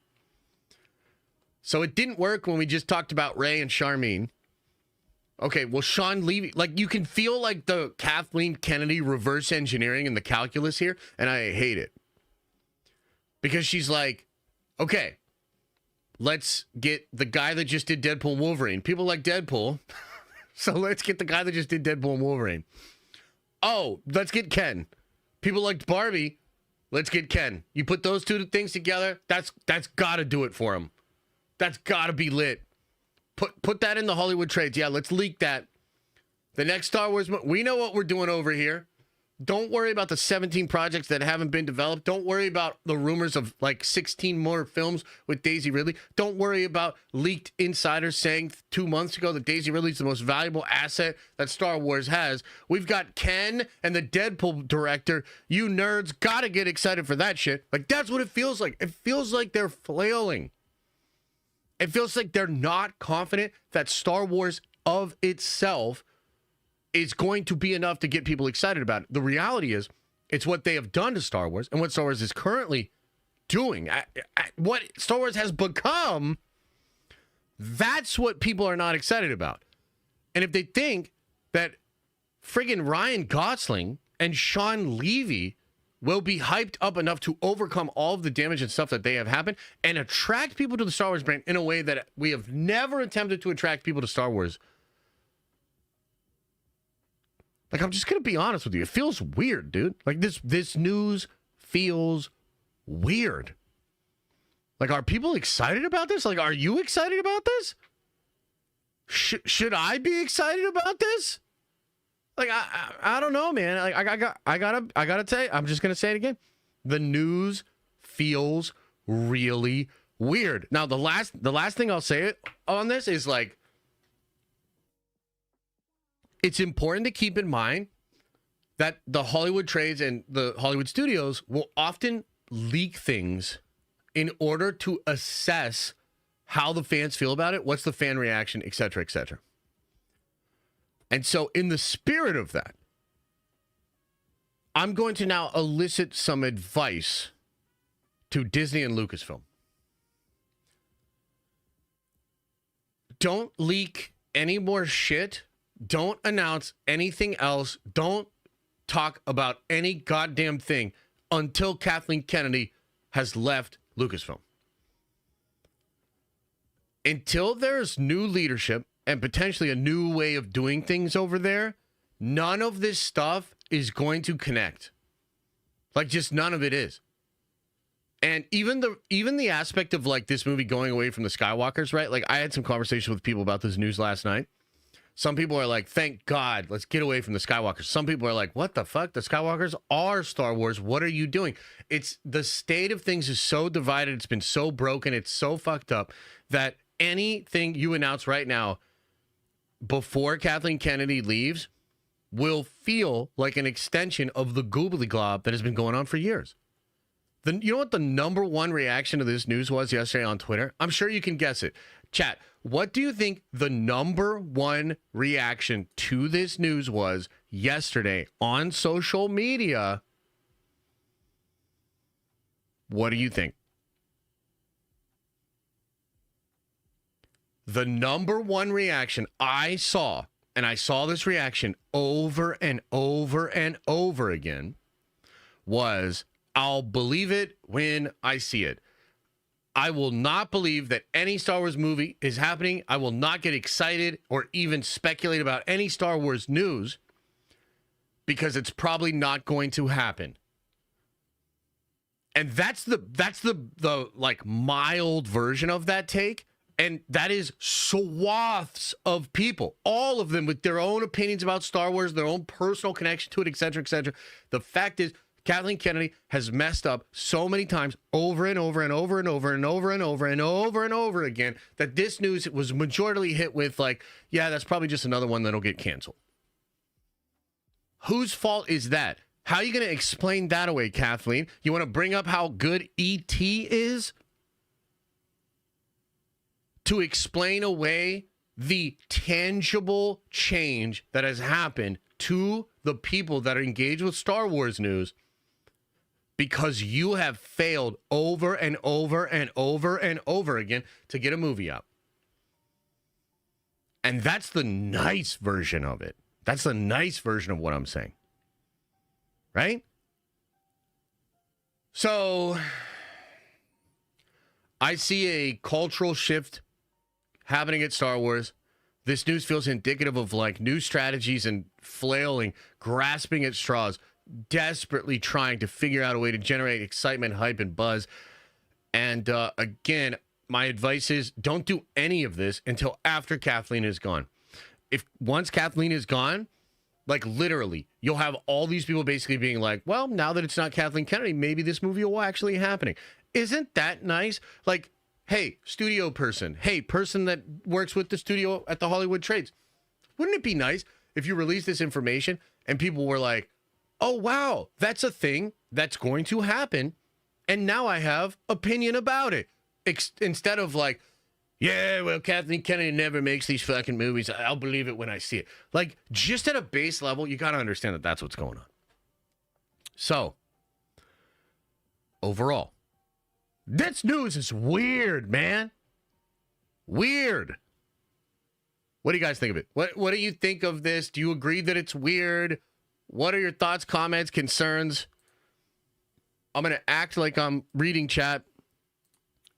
[SPEAKER 2] So it didn't work when we just talked about Rey and Charmin. Okay, well, Sean Levy, like, you can feel like the Kathleen Kennedy reverse engineering in the calculus here, and I hate it. Because she's like, okay, let's get the guy that just did Deadpool and Wolverine. People like Deadpool, so let's get the guy that just did Deadpool and Wolverine. Oh, let's get Ken. People liked Barbie. Let's get Ken. You put those two things together, that's got to do it for him. That's got to be lit. Put that in the Hollywood trades. Yeah, let's leak that. The next Star Wars, we know what we're doing over here. Don't worry about the 17 projects that haven't been developed. Don't worry about the rumors of like 16 more films with Daisy Ridley. Don't worry about leaked insiders saying 2 months ago that Daisy Ridley's the most valuable asset that Star Wars has. We've got Ken and the Deadpool director. You nerds got to get excited for that shit. Like, that's what it feels like. It feels like they're flailing. It feels like they're not confident that Star Wars of itself is going to be enough to get people excited about it. The reality is, it's what they have done to Star Wars and what Star Wars is currently doing. What Star Wars has become, that's what people are not excited about. And if they think that friggin' Ryan Gosling and Sean Levy will be hyped up enough to overcome all of the damage and stuff that they have happened and attract people to the Star Wars brand in a way that we have never attempted to attract people to Star Wars. Like, I'm just going to be honest with you. It feels weird, dude. Like, this news feels weird. Like, are people excited about this? Like, are you excited about this? Should I be excited about this? Like, I don't know, man. Like, I gotta say, I'm just gonna say it again. The news feels really weird. Now, the last thing I'll say on this is, like, it's important to keep in mind that the Hollywood trades and the Hollywood studios will often leak things in order to assess how the fans feel about it, what's the fan reaction, et cetera, et cetera. And so in the spirit of that, I'm going to now elicit some advice to Disney and Lucasfilm. Don't leak any more shit. Don't announce anything else. Don't talk about any goddamn thing until Kathleen Kennedy has left Lucasfilm. Until there's new leadership and potentially a new way of doing things over there, none of this stuff is going to connect. Like, just none of it is. And even the aspect of like this movie going away from the Skywalkers, right? Like, I had some conversation with people about this news last night. Some people are like, thank God, let's get away from the Skywalkers. Some people are like, what the fuck? The Skywalkers are Star Wars. What are you doing? It's the state of things is so divided. It's been so broken. It's so fucked up that anything you announce right now before Kathleen Kennedy leaves will feel like an extension of the goobly glob that has been going on for years. You know what the number one reaction to this news was yesterday on Twitter? I'm sure you can guess it. Chat, what do you think the number one reaction to this news was yesterday on social media? What do you think? The number one reaction I saw, and I saw this reaction over and over and over again, was, I'll believe it when I see it. I will not believe that any Star Wars movie is happening. I will not get excited or even speculate about any Star Wars news because it's probably not going to happen. And that's the like mild version of that take. And that is swaths of people, all of them with their own opinions about Star Wars, their own personal connection to it, et cetera, et cetera. The fact is, Kathleen Kennedy has messed up so many times over and over and over and over and over and over and over and over again that this news was majorly hit with like, yeah, that's probably just another one that'll get canceled. Whose fault is that? How are you going to explain that away, Kathleen? You want to bring up how good E.T. is? To explain away the tangible change that has happened to the people that are engaged with Star Wars news because you have failed over and over and over and over again to get a movie out. And that's the nice version of it. That's the nice version of what I'm saying. Right? So I see a cultural shift happening at Star Wars. This news feels indicative of like new strategies and flailing, grasping at straws, desperately trying to figure out a way to generate excitement, hype, and buzz. And again, my advice is don't do any of this until after Kathleen is gone. If once Kathleen is gone, like literally, you'll have all these people basically being like, well, now that it's not Kathleen Kennedy, maybe this movie will actually happening. Isn't that nice? Like, hey, studio person. Hey, person that works with the studio at the Hollywood Trades. Wouldn't it be nice if you released this information and people were like, oh, wow, that's a thing that's going to happen. And now I have opinion about it. Instead of like, yeah, well, Kathleen Kennedy never makes these fucking movies. I'll believe it when I see it. Like, just at a base level, you got to understand that that's what's going on. So, overall, this news is weird, man. Weird. What do you guys think of it? What do you think of this? Do you agree that it's weird? What are your thoughts, comments, concerns? I'm going to act like I'm reading chat,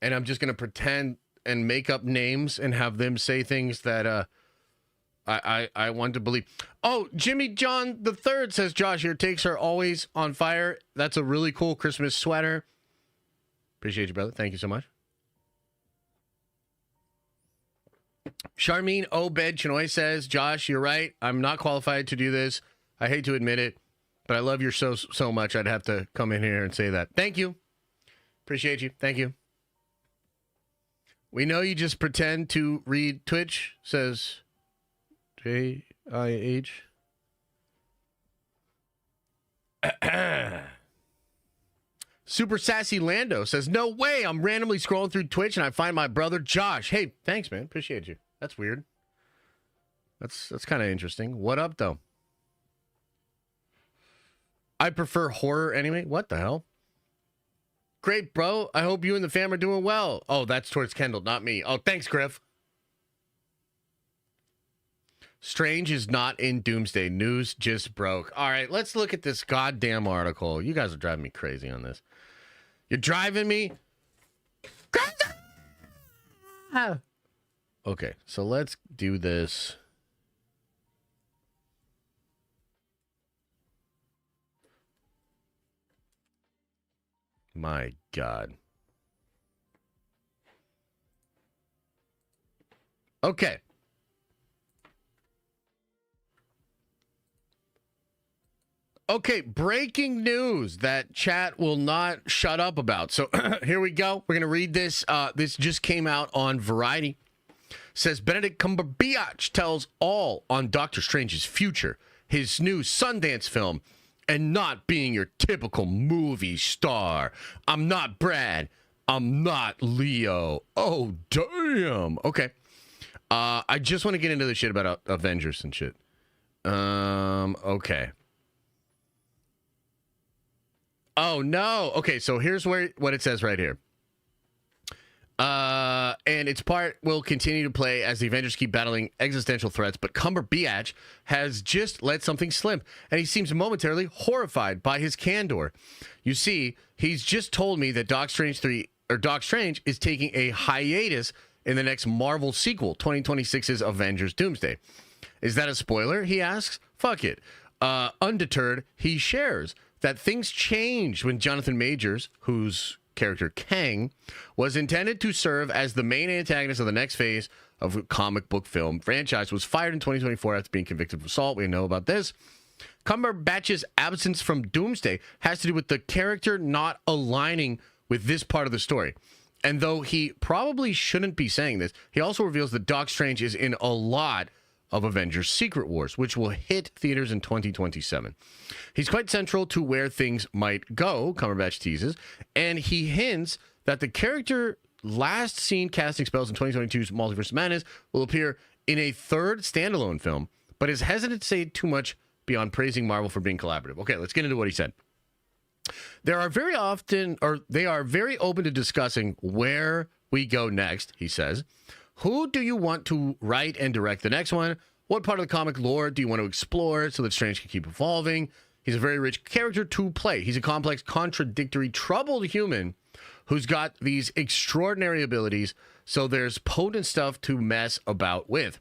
[SPEAKER 2] and I'm just going to pretend and make up names and have them say things that I want to believe. Oh, Jimmy John the Third says, Josh, your takes are always on fire. That's a really cool Christmas sweater. Appreciate you, brother. Thank you so much. Charmine Obed Chinoy says, Josh, you're right. I'm not qualified to do this. I hate to admit it, but I love your show so much I'd have to come in here and say that. Thank you. Appreciate you. Thank you. We know you just pretend to read Twitch, says J-I-H. Super Sassy Lando says, no way, I'm randomly scrolling through Twitch and I find my brother Josh. Hey, thanks, man. Appreciate you. That's weird. That's kind of interesting. What up, though? I prefer horror anyway. What the hell? Great, bro. I hope you and the fam are doing well. Oh, that's towards Kendall, not me. Oh, thanks, Griff. Strange is not in Doomsday. News just broke. All right, let's look at this goddamn article. You guys are driving me crazy on this. You're driving me crazy. Okay, so let's do this. My God. Okay. Okay, breaking news that chat will not shut up about. So here we go. We're going to read this. This just came out on Variety. Says Benedict Cumberbatch tells all on Doctor Strange's future, his new Sundance film, and not being your typical movie star. I'm not Brad. I'm not Leo. Oh, damn. Okay. I just want to get into the shit about Avengers and shit. Okay. Oh, no. Okay, so here's what it says right here. And its part will continue to play as the Avengers keep battling existential threats, but Cumberbatch has just let something slip, and he seems momentarily horrified by his candor. You see, he's just told me that Doc Strange is taking a hiatus in the next Marvel sequel, 2026's Avengers Doomsday. Is that a spoiler? He asks. Fuck it. Undeterred, he shares that things changed when Jonathan Majors, whose character Kang was intended to serve as the main antagonist of the next phase of a comic book film franchise, was fired in 2024 after being convicted of assault. We know about this. Cumberbatch's absence from Doomsday has to do with the character not aligning with this part of the story. And though he probably shouldn't be saying this, he also reveals that Doc Strange is in a lot of Avengers Secret Wars, which will hit theaters in 2027. He's quite central to where things might go, Cumberbatch teases, and he hints that the character last seen casting spells in 2022's Multiverse Madness will appear in a third standalone film, but is hesitant to say too much beyond praising Marvel for being collaborative. Okay, let's get into what he said. They are very open to discussing where we go next, he says. Who do you want to write and direct the next one? What part of the comic lore do you want to explore so that Strange can keep evolving? He's a very rich character to play. He's a complex, contradictory, troubled human who's got these extraordinary abilities, so there's potent stuff to mess about with.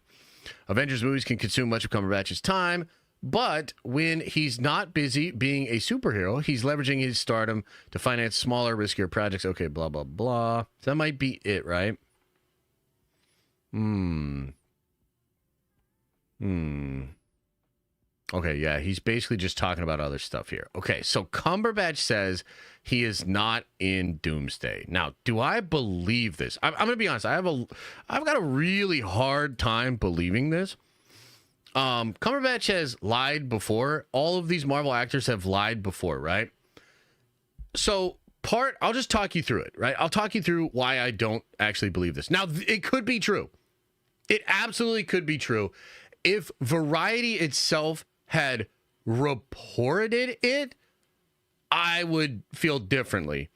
[SPEAKER 2] Avengers movies can consume much of Cumberbatch's time, but when he's not busy being a superhero, he's leveraging his stardom to finance smaller, riskier projects. Okay, blah, blah, blah. So that might be it, right? Okay, yeah, he's basically just talking about other stuff here. Okay, so Cumberbatch says he is not in Doomsday. Now, do I believe this? I'm going to be honest. I've got a really hard time believing this. Cumberbatch has lied before. All of these Marvel actors have lied before, right? So I'll just talk you through it, right? I'll talk you through why I don't actually believe this. Now, it could be true. It absolutely could be true. If Variety itself had reported it, I would feel differently.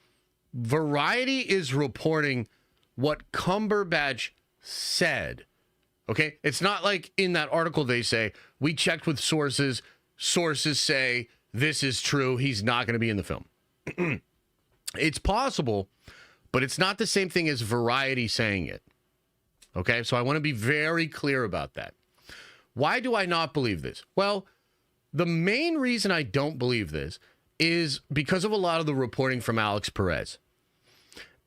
[SPEAKER 2] Variety is reporting what Cumberbatch said. Okay? It's not like in that article they say, we checked with sources. Sources say this is true. He's not going to be in the film. It's possible, but it's not the same thing as Variety saying it. Okay, so I want to be very clear about that. Why do I not believe this? Well, the main reason I don't believe this is because of a lot of the reporting from Alex Perez.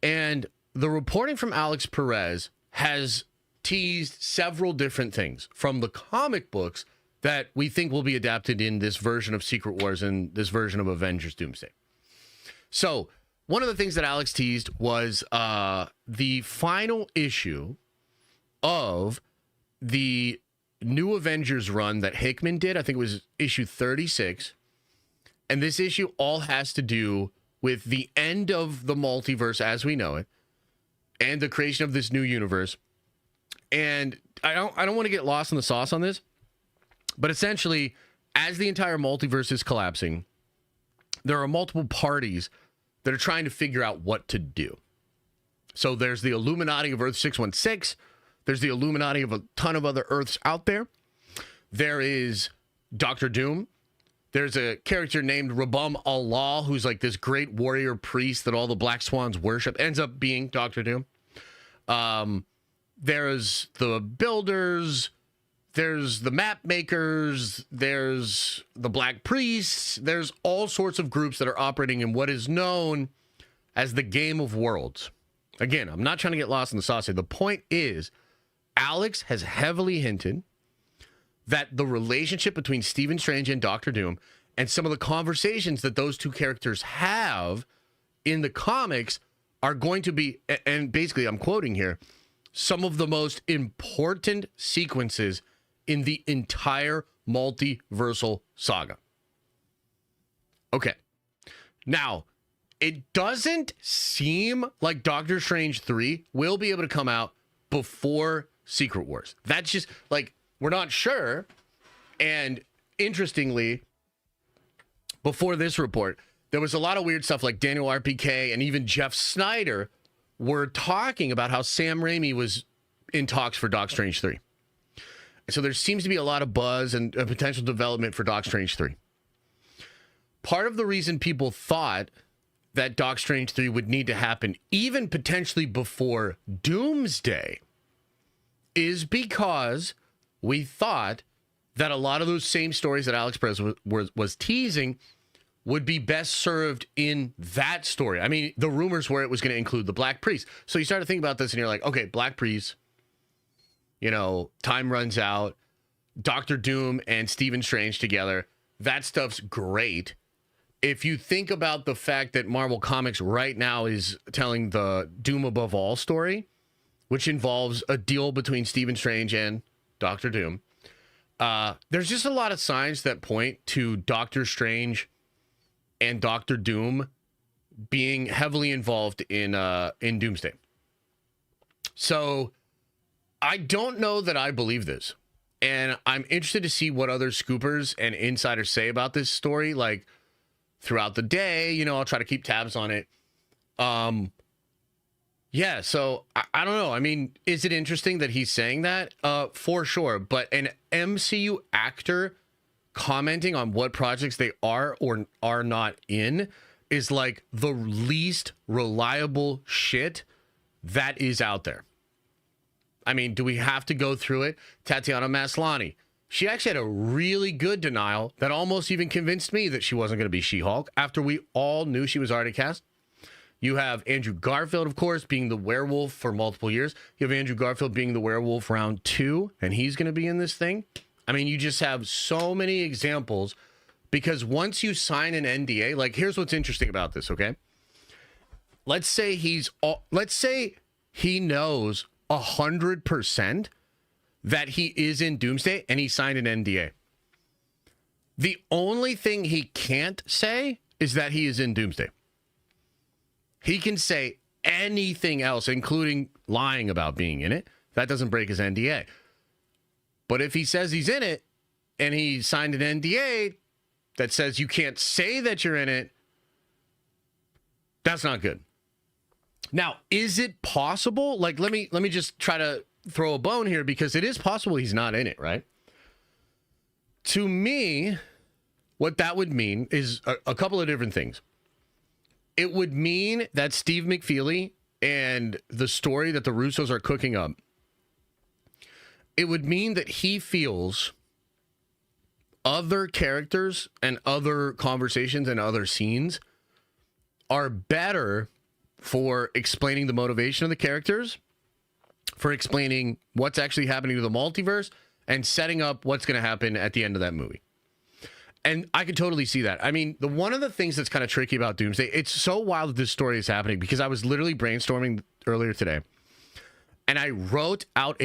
[SPEAKER 2] And the reporting from Alex Perez has teased several different things from the comic books that we think will be adapted in this version of Secret Wars and this version of Avengers Doomsday. So one of the things that Alex teased was the final issue of the New Avengers run that Hickman did. I think it was issue 36. And this issue all has to do with the end of the multiverse as we know it and the creation of this new universe. And I don't want to get lost in the sauce on this, but essentially, as the entire multiverse is collapsing, there are multiple parties that are trying to figure out what to do. So there's the Illuminati of Earth 616. There's the Illuminati of a ton of other Earths out there. There is Doctor Doom. There's a character named Rabam Allah, who's like this great warrior priest that all the Black Swans worship, ends up being Doctor Doom. There's the builders. There's the map makers. There's the Black Priests. There's all sorts of groups that are operating in what is known as the Game of Worlds. Again, I'm not trying to get lost in the sauce here. The point is, Alex has heavily hinted that the relationship between Stephen Strange and Doctor Doom and some of the conversations that those two characters have in the comics are going to be, and basically I'm quoting here, some of the most important sequences in the entire multiversal saga. Okay. Now, it doesn't seem like Doctor Strange 3 will be able to come out before Secret Wars. That's just, like, we're not sure. And interestingly, before this report, there was a lot of weird stuff like Daniel RPK and even Jeff Snyder were talking about how Sam Raimi was in talks for Doc Strange 3. So there seems to be a lot of buzz and a potential development for Doc Strange 3. Part of the reason people thought that Doc Strange 3 would need to happen even potentially before Doomsday is because we thought that a lot of those same stories that Alex Perez was teasing would be best served in that story. I mean, the rumors were it was going to include the Black Priest. So you start to think about this and you're like, okay, Black Priest, you know, time runs out, Doctor Doom and Stephen Strange together, that stuff's great. If you think about the fact that Marvel Comics right now is telling the Doom Above All story, which involves a deal between Stephen Strange and Doctor Doom, there's just a lot of signs that point to Doctor Strange and Doctor Doom being heavily involved in Doomsday. So I don't know that I believe this. And I'm interested to see what other scoopers and insiders say about this story. Like throughout the day, you know, I'll try to keep tabs on it. Yeah, so I don't know. I mean, is it interesting that he's saying that? For sure. But an MCU actor commenting on what projects they are or are not in is like the least reliable shit that is out there. I mean, do we have to go through it? Tatiana Maslany. She actually had a really good denial that almost even convinced me that she wasn't going to be She-Hulk after we all knew she was already cast. You have Andrew Garfield, of course, being the werewolf for multiple years. You have Andrew Garfield being the werewolf round 2, and he's going to be in this thing. I mean, you just have so many examples because once you sign an NDA, like here's what's interesting about this, okay? Let's say he knows 100% that he is in Doomsday and he signed an NDA. The only thing he can't say is that he is in Doomsday. He can say anything else, including lying about being in it. That doesn't break his NDA. But if he says he's in it and he signed an NDA that says you can't say that you're in it, that's not good. Now, is it possible? Like, let me just try to throw a bone here because it is possible he's not in it, right? To me, what that would mean is a couple of different things. It would mean that Steve McFeely and the story that the Russos are cooking up, it would mean that he feels other characters and other conversations and other scenes are better for explaining the motivation of the characters, for explaining what's actually happening to the multiverse, and setting up what's going to happen at the end of that movie. And I could totally see that. I mean, one of the things that's kind of tricky about Doomsday, it's so wild that this story is happening because I was literally brainstorming earlier today, and I wrote out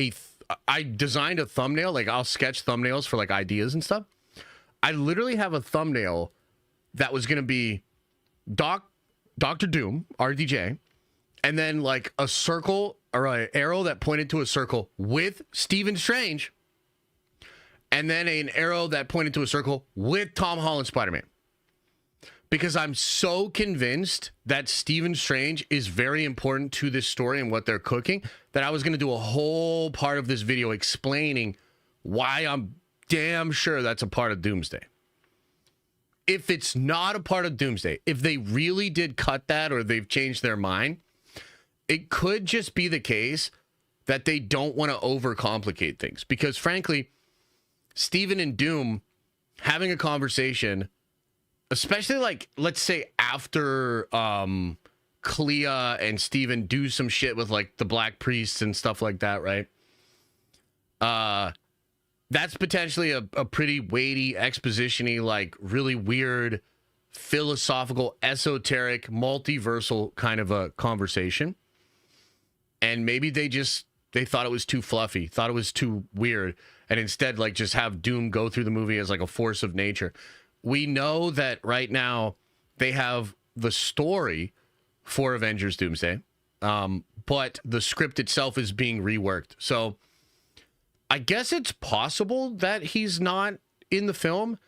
[SPEAKER 2] I designed a thumbnail, like I'll sketch thumbnails for like ideas and stuff. I literally have a thumbnail that was going to be Doctor Doom, RDJ, and then like a circle or an arrow that pointed to a circle with Stephen Strange, and then an arrow that pointed to a circle with Tom Holland Spider-Man. because I'm so convinced that Stephen Strange is very important to this story and what they're cooking that I was going to do a whole part of this video explaining why I'm damn sure that's a part of Doomsday. If it's not a part of Doomsday, if they really did cut that or they've changed their mind, it could just be the case that they don't want to overcomplicate things. Because frankly, Steven and Doom having a conversation, especially like, let's say after Clea and Steven do some shit with like the Black Priests and stuff like that, right? That's potentially a pretty weighty, exposition-y, like really weird, philosophical, esoteric, multiversal kind of a conversation. And maybe they thought it was too fluffy, thought it was too weird, and instead like just have Doom go through the movie as like a force of nature. We know that right now they have the story for Avengers Doomsday, but the script itself is being reworked. So I guess it's possible that he's not in the film.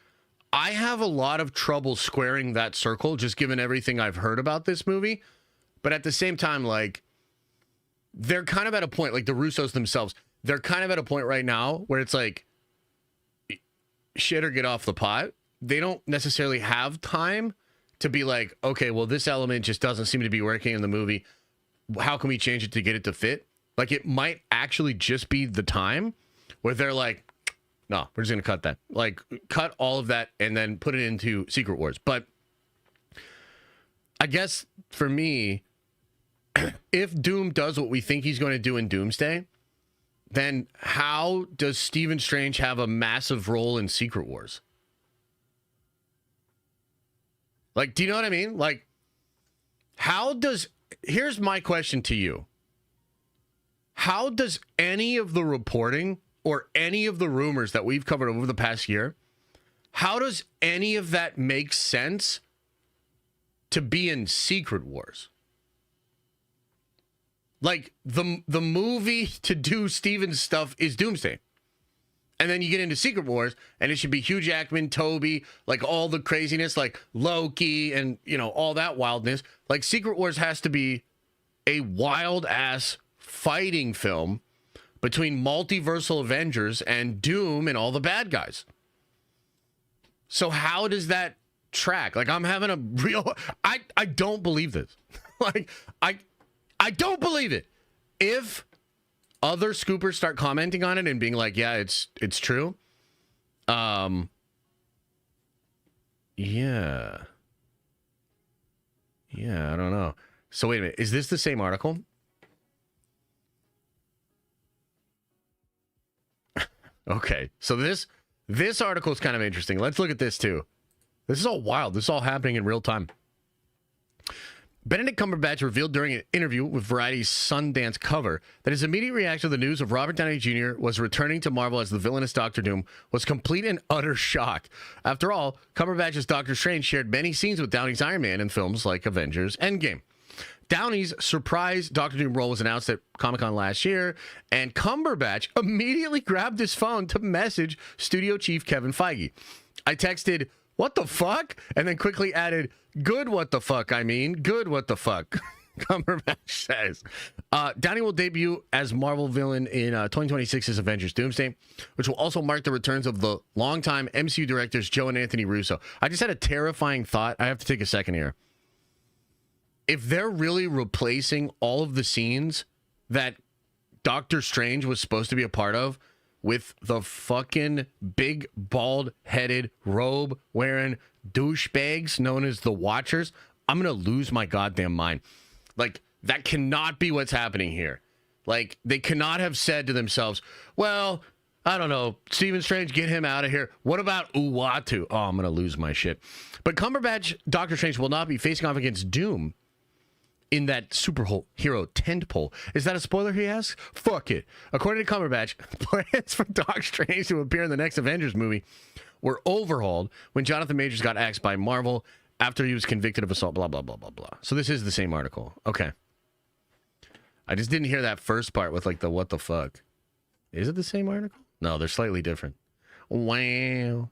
[SPEAKER 2] I have a lot of trouble squaring that circle, just given everything I've heard about this movie. But at the same time, like, they're kind of at a point, like the Russos themselves, they're kind of at a point right now where it's like, shit or get off the pot. They don't necessarily have time to be like, okay, well, this element just doesn't seem to be working in the movie. How can we change it to get it to fit? Like, it might actually just be the time where they're like, no, we're just going to cut that. Like, cut all of that and then put it into Secret Wars. But I guess for me, if Doom does what we think he's going to do in Doomsday, then how does Stephen Strange have a massive role in Secret Wars? Like, do you know what I mean? Like, here's my question to you. How does any of the reporting or any of the rumors that we've covered over the past year, how does any of that make sense to be in Secret Wars? Like, the movie to do Steven's stuff is Doomsday. And then you get into Secret Wars, and it should be Hugh Jackman, Toby, like all the craziness, like Loki and, you know, all that wildness. Like, Secret Wars has to be a wild-ass fighting film between multiversal Avengers and Doom and all the bad guys. So how does that track? Like, I'm having a real... I don't believe this. Like, I don't believe it. If other scoopers start commenting on it and being like, yeah, it's true. Yeah. Yeah, I don't know. So wait a minute. Is this the same article? Okay. So this article is kind of interesting. Let's look at this too. This is all wild. This is all happening in real time. Benedict Cumberbatch revealed during an interview with Variety's Sundance cover that his immediate reaction to the news of Robert Downey Jr. was returning to Marvel as the villainous Doctor Doom was complete and utter shock. After all, Cumberbatch's Doctor Strange shared many scenes with Downey's Iron Man in films like Avengers Endgame. Downey's surprise Doctor Doom role was announced at Comic-Con last year, and Cumberbatch immediately grabbed his phone to message studio chief Kevin Feige. I texted, "What the fuck?" and then quickly added, "Good what the fuck, I mean. Good what the fuck." Cumberbatch says. Downey will debut as Marvel villain in 2026's Avengers Doomsday, which will also mark the returns of the longtime MCU directors Joe and Anthony Russo. I just had a terrifying thought. I have to take a second here. If they're really replacing all of the scenes that Doctor Strange was supposed to be a part of with the fucking big, bald-headed, robe-wearing douchebags known as the Watchers, I'm going to lose my goddamn mind. Like, that cannot be what's happening here. Like, they cannot have said to themselves, well, I don't know, Stephen Strange, get him out of here. What about Uatu? Oh, I'm going to lose my shit. But Cumberbatch, Doctor Strange, will not be facing off against Doom in that superhero tentpole. Is that a spoiler, he asks? Fuck it. According to Cumberbatch, plans for Doctor Strange to appear in the next Avengers movie were overhauled when Jonathan Majors got axed by Marvel after he was convicted of assault, blah, blah, blah, blah, blah. So this is the same article. Okay. I just didn't hear that first part with like the what the fuck. Is it the same article? No, they're slightly different. Wow.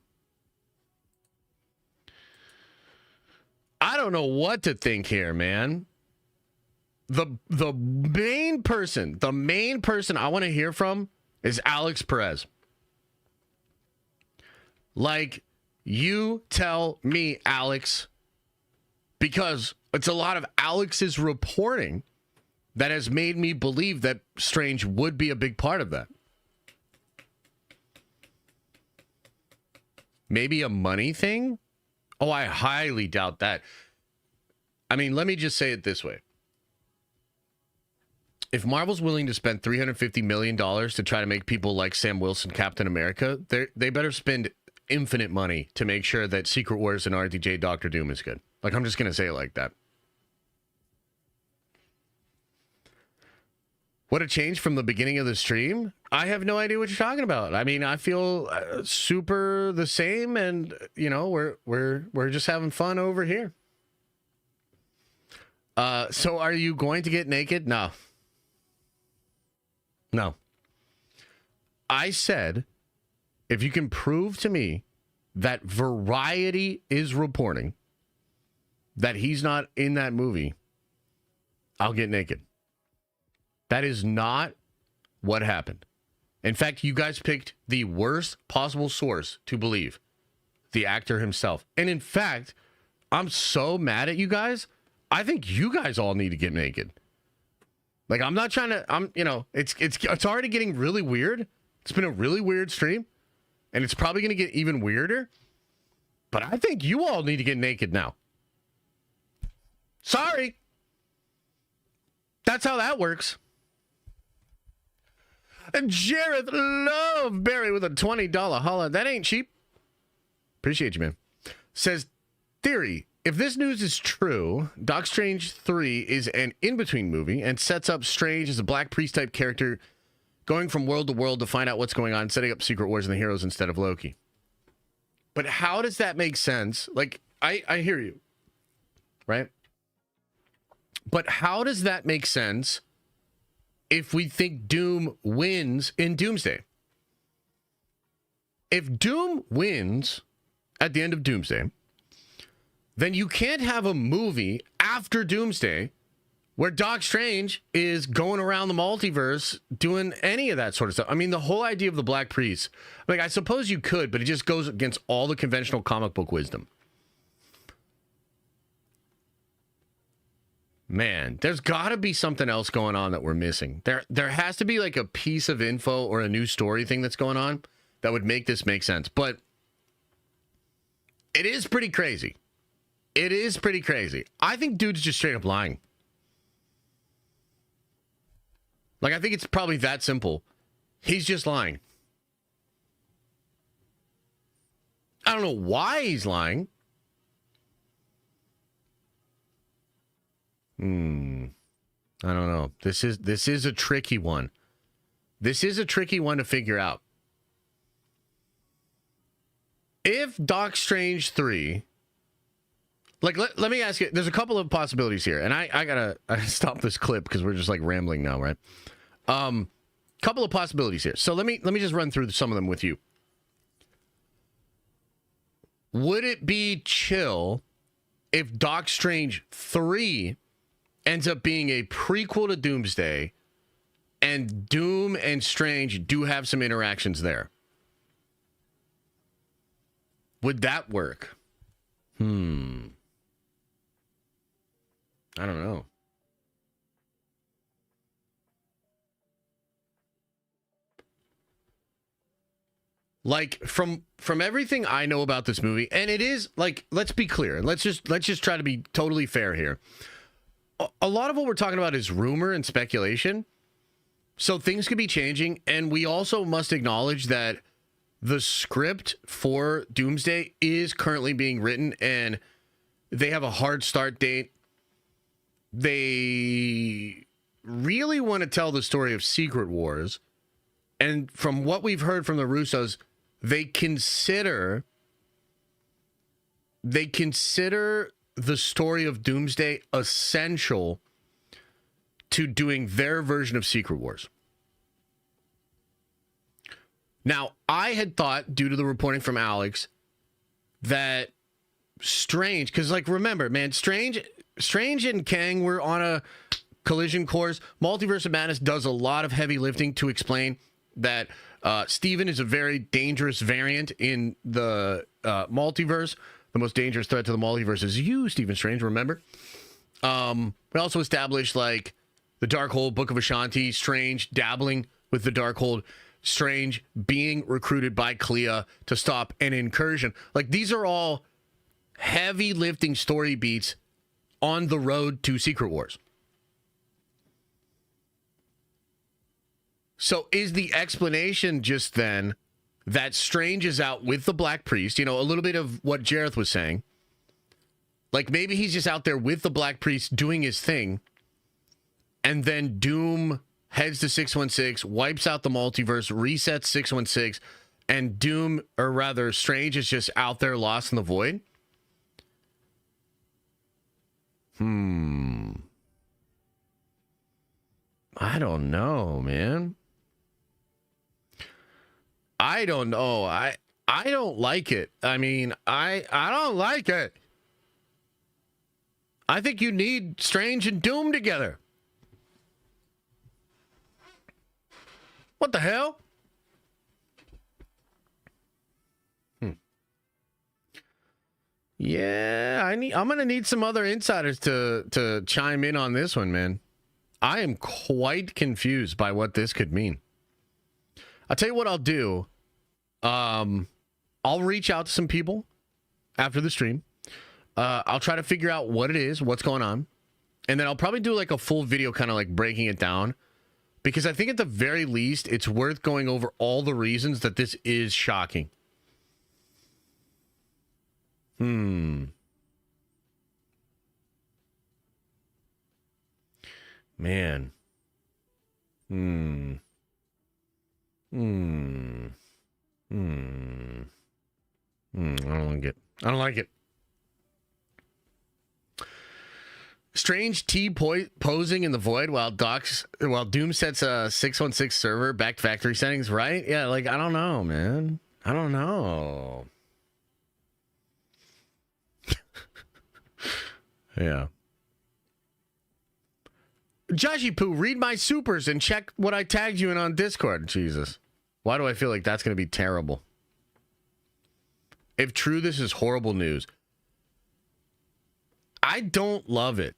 [SPEAKER 2] I don't know what to think here, man. The main person I want to hear from is Alex Perez. Like, you tell me, Alex, because it's a lot of Alex's reporting that has made me believe that Strange would be a big part of that. Maybe a money thing? Oh, I highly doubt that. I mean, let me just say it this way. If Marvel's willing to spend $350 million to try to make people like Sam Wilson Captain America, they better spend infinite money to make sure that Secret Wars and RDJ Doctor Doom is good. Like, I'm just going to say it like that. What a change from the beginning of the stream. I have no idea what you're talking about. I mean, I feel super the same, and you know, we're just having fun over here. So are you going to get naked? No. No. I said, if you can prove to me that Variety is reporting that he's not in that movie, I'll get naked. That is not what happened. In fact, you guys picked the worst possible source to believe, the actor himself. And in fact, I'm so mad at you guys. I think you guys all need to get naked. Like, I'm not trying to, it's already getting really weird. It's been a really weird stream, and it's probably going to get even weirder. But I think you all need to get naked now. Sorry. That's how that works. And Jareth Love Barry with a $20 holla. That ain't cheap. Appreciate you, man. Says, theory. If this news is true, Doc Strange 3 is an in-between movie and sets up Strange as a Black Priest type character going from world to world to find out what's going on, setting up Secret Wars and the heroes instead of Loki. But how does that make sense? Like, I hear you, right? But how does that make sense if we think Doom wins in Doomsday? If Doom wins at the end of Doomsday, then you can't have a movie after Doomsday where Doc Strange is going around the multiverse doing any of that sort of stuff. I mean, the whole idea of the Black Priest, like, I suppose you could, but it just goes against all the conventional comic book wisdom. Man, there's got to be something else going on that we're missing. There has to be like a piece of info or a new story thing that's going on that would make this make sense. But it is pretty crazy. It is pretty crazy. I think dude's just straight up lying. Like, I think it's probably that simple. He's just lying. I don't know why he's lying. I don't know. This is a tricky one. This is a tricky one to figure out. If Doc Strange 3, like, let me ask you, there's a couple of possibilities here, and I gotta stop this clip because we're just like rambling now, right? Couple of possibilities here. So let me just run through some of them with you. Would it be chill if Doc Strange 3 ends up being a prequel to Doomsday, and Doom and Strange do have some interactions there? Would that work? I don't know. Like, from everything I know about this movie, and it is like, let's be clear, and let's just try to be totally fair here. A lot of what we're talking about is rumor and speculation. So things could be changing, and we also must acknowledge that the script for Doomsday is currently being written, and they have a hard start date. They really want to tell the story of Secret Wars, and from what we've heard from the Russos, they consider the story of Doomsday essential to doing their version of Secret Wars. Now, I had thought, due to the reporting from Alex, that Strange, because like remember, man, Strange and Kang were on a collision course. Multiverse of Madness does a lot of heavy lifting to explain that Steven is a very dangerous variant in the multiverse. The most dangerous threat to the multiverse is you, Stephen Strange, remember? We also established like the Darkhold, Book of Ashanti, Strange dabbling with the Darkhold, Strange being recruited by Clea to stop an incursion. Like these are all heavy lifting story beats on the road to Secret Wars. So is the explanation just then that Strange is out with the Black Priest? You know, a little bit of what Jareth was saying. Like maybe he's just out there with the Black Priest doing his thing. And then Doom heads to 616, wipes out the multiverse, resets 616, and Doom, or rather Strange, is just out there lost in the void? I don't know, man. I don't know. I don't like it. I mean, I don't like it. I think you need Strange and Doom together. What the hell? Yeah, I'm gonna need some other insiders to chime in on this one, man. I am quite confused by what this could mean. I'll tell you what I'll do. I'll reach out to some people after the stream. I'll try to figure out what it is, what's going on. And then I'll probably do like a full video kind of like breaking it down. Because I think at the very least, it's worth going over all the reasons that this is shocking. Man. I don't like it. I don't like it. Strange T posing in the void while Doom sets a 616 server back to factory settings, right? Yeah, like, I don't know, man. I don't know. Yeah. Joshy Poo, read my supers and check what I tagged you in on Discord. Jesus. Why do I feel like that's going to be terrible? If true, this is horrible news. I don't love it.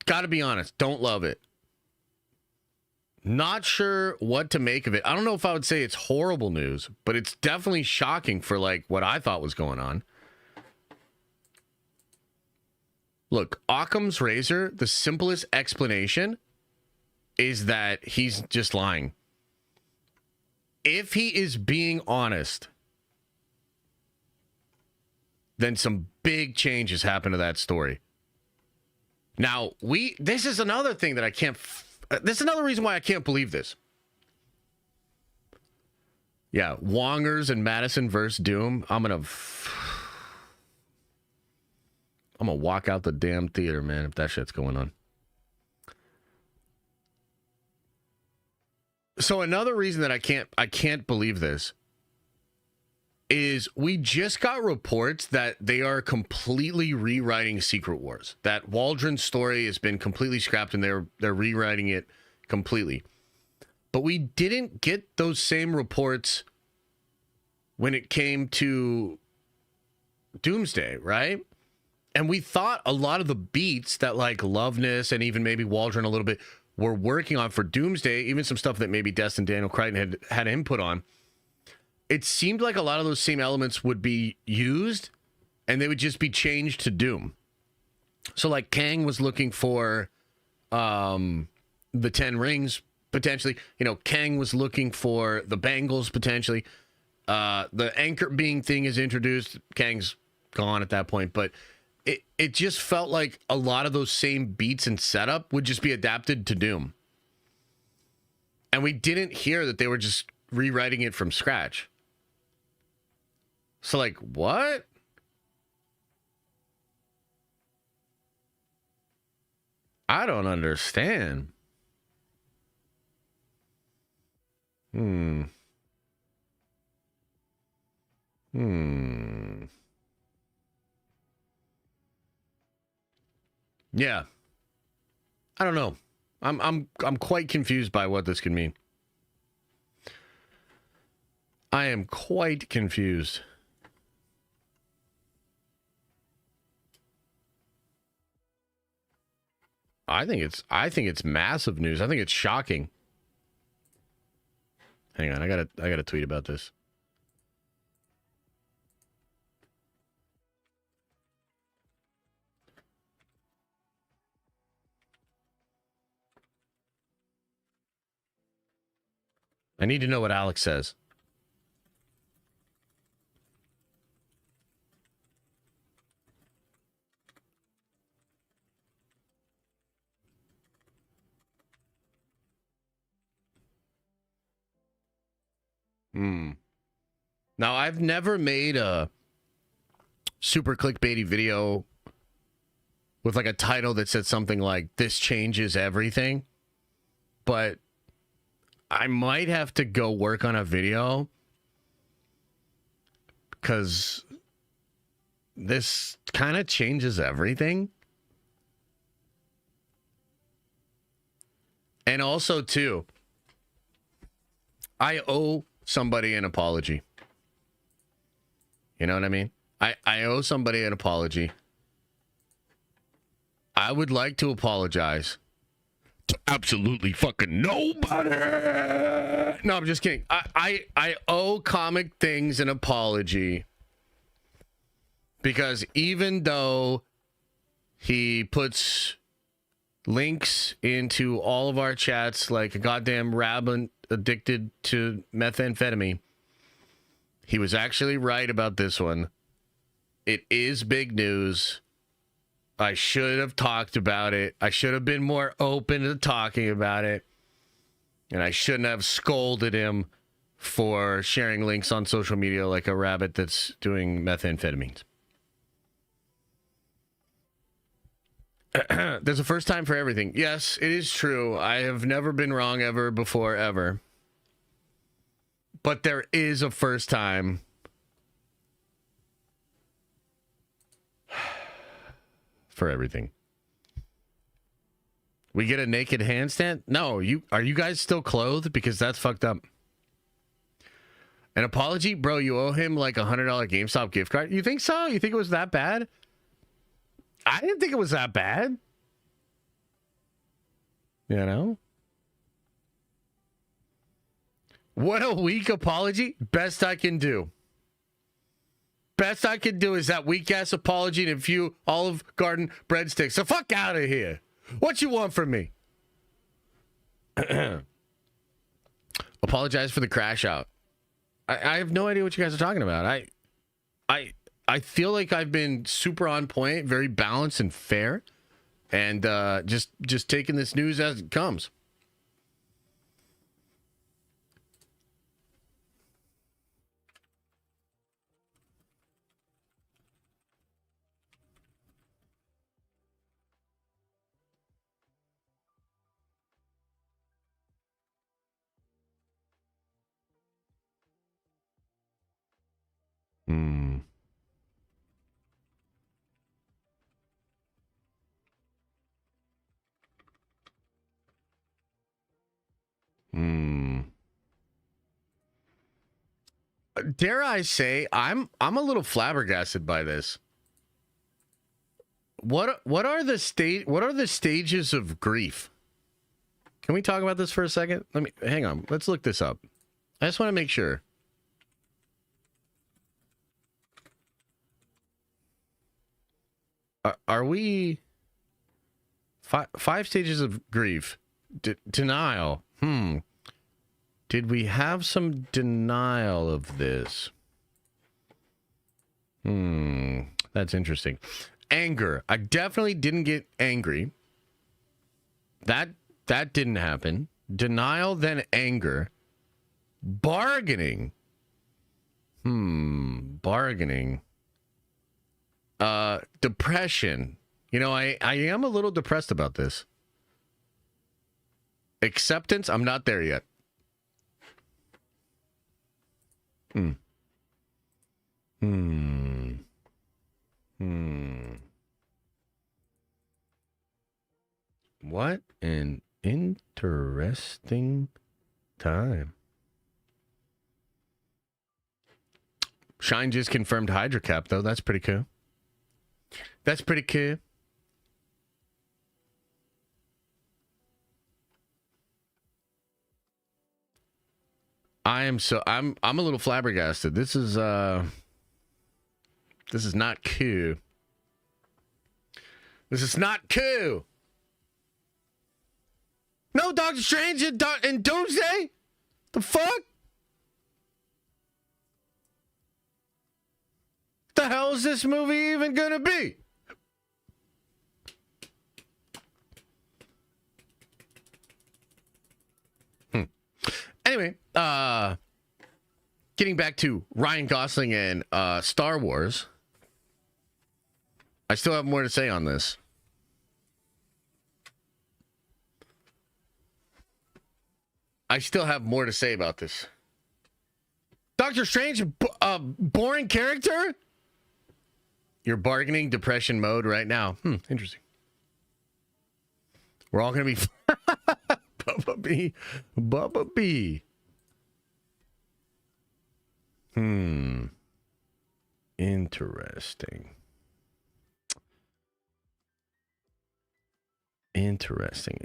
[SPEAKER 2] Gotta be honest, don't love it. Not sure what to make of it. I don't know if I would say it's horrible news, but it's definitely shocking for like what I thought was going on. Look, Occam's razor, the simplest explanation is that he's just lying. If he is being honest, then some big changes happen to that story. Now, this is another thing that I can't, this is another reason why I can't believe this. Yeah, Wongers and Madison versus Doom. I'm gonna walk out the damn theater, man, if that shit's going on. So another reason that I can't believe this is we just got reports that they are completely rewriting Secret Wars. That Waldron's story has been completely scrapped and they're rewriting it completely. But we didn't get those same reports when it came to Doomsday, right? And we thought a lot of the beats that like Loveness and even maybe Waldron a little bit were working on for Doomsday, even some stuff that maybe Destin Daniel Crichton had input on, it seemed like a lot of those same elements would be used and they would just be changed to Doom. So like Kang was looking for the 10 rings potentially. You know, Kang was looking for the bangles potentially. The anchor being thing is introduced. Kang's gone at that point, but it just felt like a lot of those same beats and setup would just be adapted to Doom. And we didn't hear that they were just rewriting it from scratch. So like, what? I don't understand. Yeah. I don't know. I'm quite confused by what this could mean. I am quite confused. I think it's massive news. I think it's shocking. Hang on, I gotta tweet about this. I need to know what Alex says. Now, I've never made a super clickbaity video with like a title that said something like, "This changes everything." But I might have to go work on a video because this kind of changes everything. And also, too, I owe somebody an apology. You know what I mean? I owe somebody an apology. I would like to apologize to absolutely fucking nobody. No, I'm just kidding. I owe Comic Things an apology because even though he puts links into all of our chats like a goddamn rabbit addicted to methamphetamine, he was actually right about this one. It is big news. I should have talked about it. I should have been more open to talking about it. And I shouldn't have scolded him for sharing links on social media like a rabbit that's doing methamphetamines. There's a first time for everything. Yes, it is true. I have never been wrong ever before, ever. But there is a first time. For everything. We get a naked handstand? No, are you guys still clothed? Because that's fucked up. An apology? Bro, you owe him like $100 GameStop gift card? You think so? You think it was that bad? I didn't think it was that bad. You know? What a weak apology. Best I can do. Best I can do is that weak ass apology and a few Olive Garden breadsticks. So fuck out of here. What you want from me? Apologize for the crash out. I have no idea what you guys are talking about. I feel like I've been super on point, very balanced and fair, and just taking this news as it comes. Dare I say, I'm a little flabbergasted by this. What are the stages of grief? Can we talk about this for a second? Hang on. Let's look this up. I just want to make sure. Are we five stages of grief? Denial. Did we have some denial of this? That's interesting. Anger. I definitely didn't get angry. That didn't happen. Denial, then anger. Bargaining. Bargaining. Depression. You know, I am a little depressed about this. Acceptance. I'm not there yet. time. Shine just confirmed Hydra Cap, though. That's pretty cool. That's pretty cool. I'm a little flabbergasted. This is not cool. This is not cool. No Doctor Strange in Doomsday? The fuck? The hell is this movie even gonna be? Anyway, getting back to Ryan Gosling and Star Wars. I still have more to say on this. I still have more to say about this. Doctor Strange, boring character? You're bargaining depression mode right now. Interesting. We're all going to be... Bubba B. Interesting. Interesting.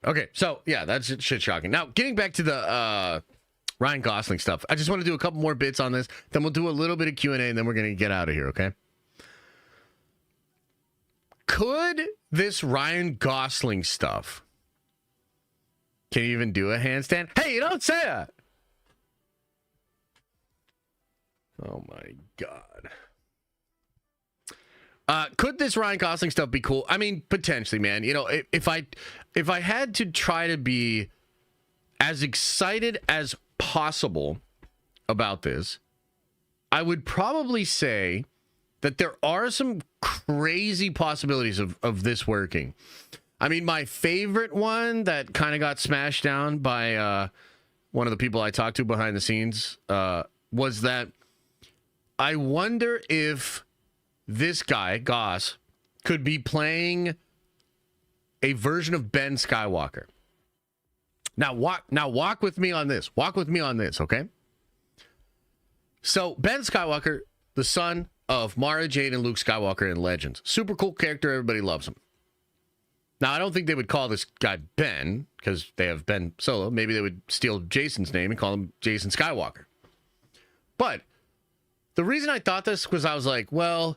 [SPEAKER 2] Okay, so yeah, that's shit shocking. Now, getting back to the Ryan Gosling stuff, I just want to do a couple more bits on this. Then we'll do a little bit of Q&A, and then we're going to get out of here, okay? Could this Ryan Gosling stuff... Can you even do a handstand? Hey, you don't say that! Oh my God. Could this Ryan Gosling stuff be cool? I mean, potentially, man. You know, if I had to try to be as excited as possible about this, I would probably say that there are some crazy possibilities of this working. I mean, my favorite one that kind of got smashed down by one of the people I talked to behind the scenes was that I wonder if this guy, Goss, could be playing a version of Ben Skywalker. Now walk with me on this. Walk with me on this, okay? So Ben Skywalker, the son of Mara Jade and Luke Skywalker in Legends. Super cool character. Everybody loves him. Now, I don't think they would call this guy Ben because they have Ben Solo. Maybe they would steal Jason's name and call him Jason Skywalker. But the reason I thought this was I was like, well,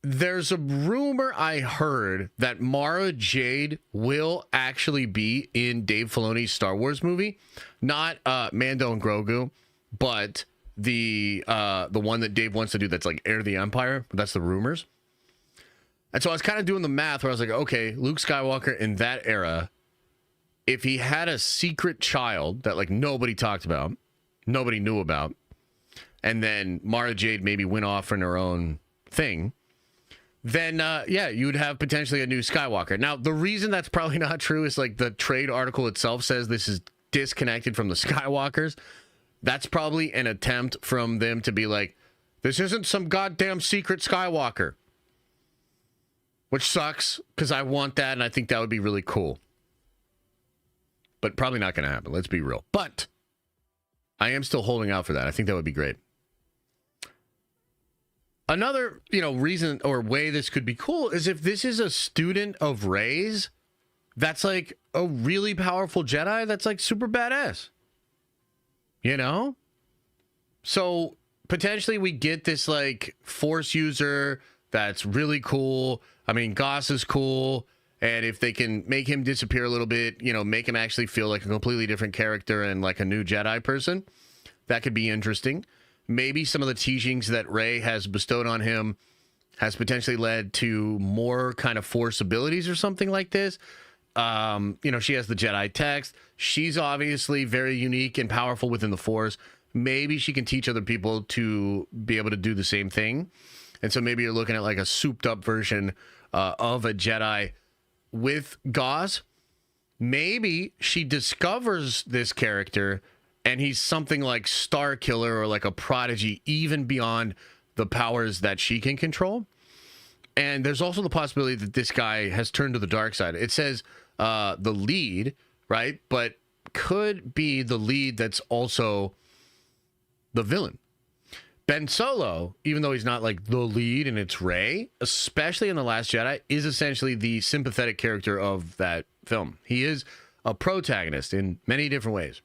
[SPEAKER 2] there's a rumor I heard that Mara Jade will actually be in Dave Filoni's Star Wars movie. Not Mando and Grogu, but the one that Dave wants to do that's like Heir to the Empire. That's the rumors. And so I was kind of doing the math where I was like, okay, Luke Skywalker in that era, if he had a secret child that like nobody talked about, nobody knew about, and then Mara Jade maybe went off on her own thing, then yeah, you'd have potentially a new Skywalker. Now, the reason that's probably not true is like the trade article itself says this is disconnected from the Skywalkers. That's probably an attempt from them to be like, this isn't some goddamn secret Skywalker. Which sucks, because I want that, and I think that would be really cool. But probably not going to happen, let's be real. But I am still holding out for that. I think that would be great. Another, reason or way this could be cool is if this is a student of Rey's that's like a really powerful Jedi that's like super badass. So potentially we get this like Force user that's really cool. I mean, Goss is cool, and if they can make him disappear a little bit, make him actually feel like a completely different character and like a new Jedi person, that could be interesting. Maybe some of the teachings that Rey has bestowed on him has potentially led to more kind of Force abilities or something like this. She has the Jedi text. She's obviously very unique and powerful within the Force. Maybe she can teach other people to be able to do the same thing. And so maybe you're looking at like a souped up version of a Jedi with Goss. Maybe she discovers this character and he's something like Star Killer or like a prodigy, even beyond the powers that she can control. And there's also the possibility that this guy has turned to the dark side. It says the lead, right? But could be the lead that's also the villain. Ben Solo, even though he's not like the lead and it's Rey, especially in The Last Jedi, is essentially the sympathetic character of that film. He is a protagonist in many different ways.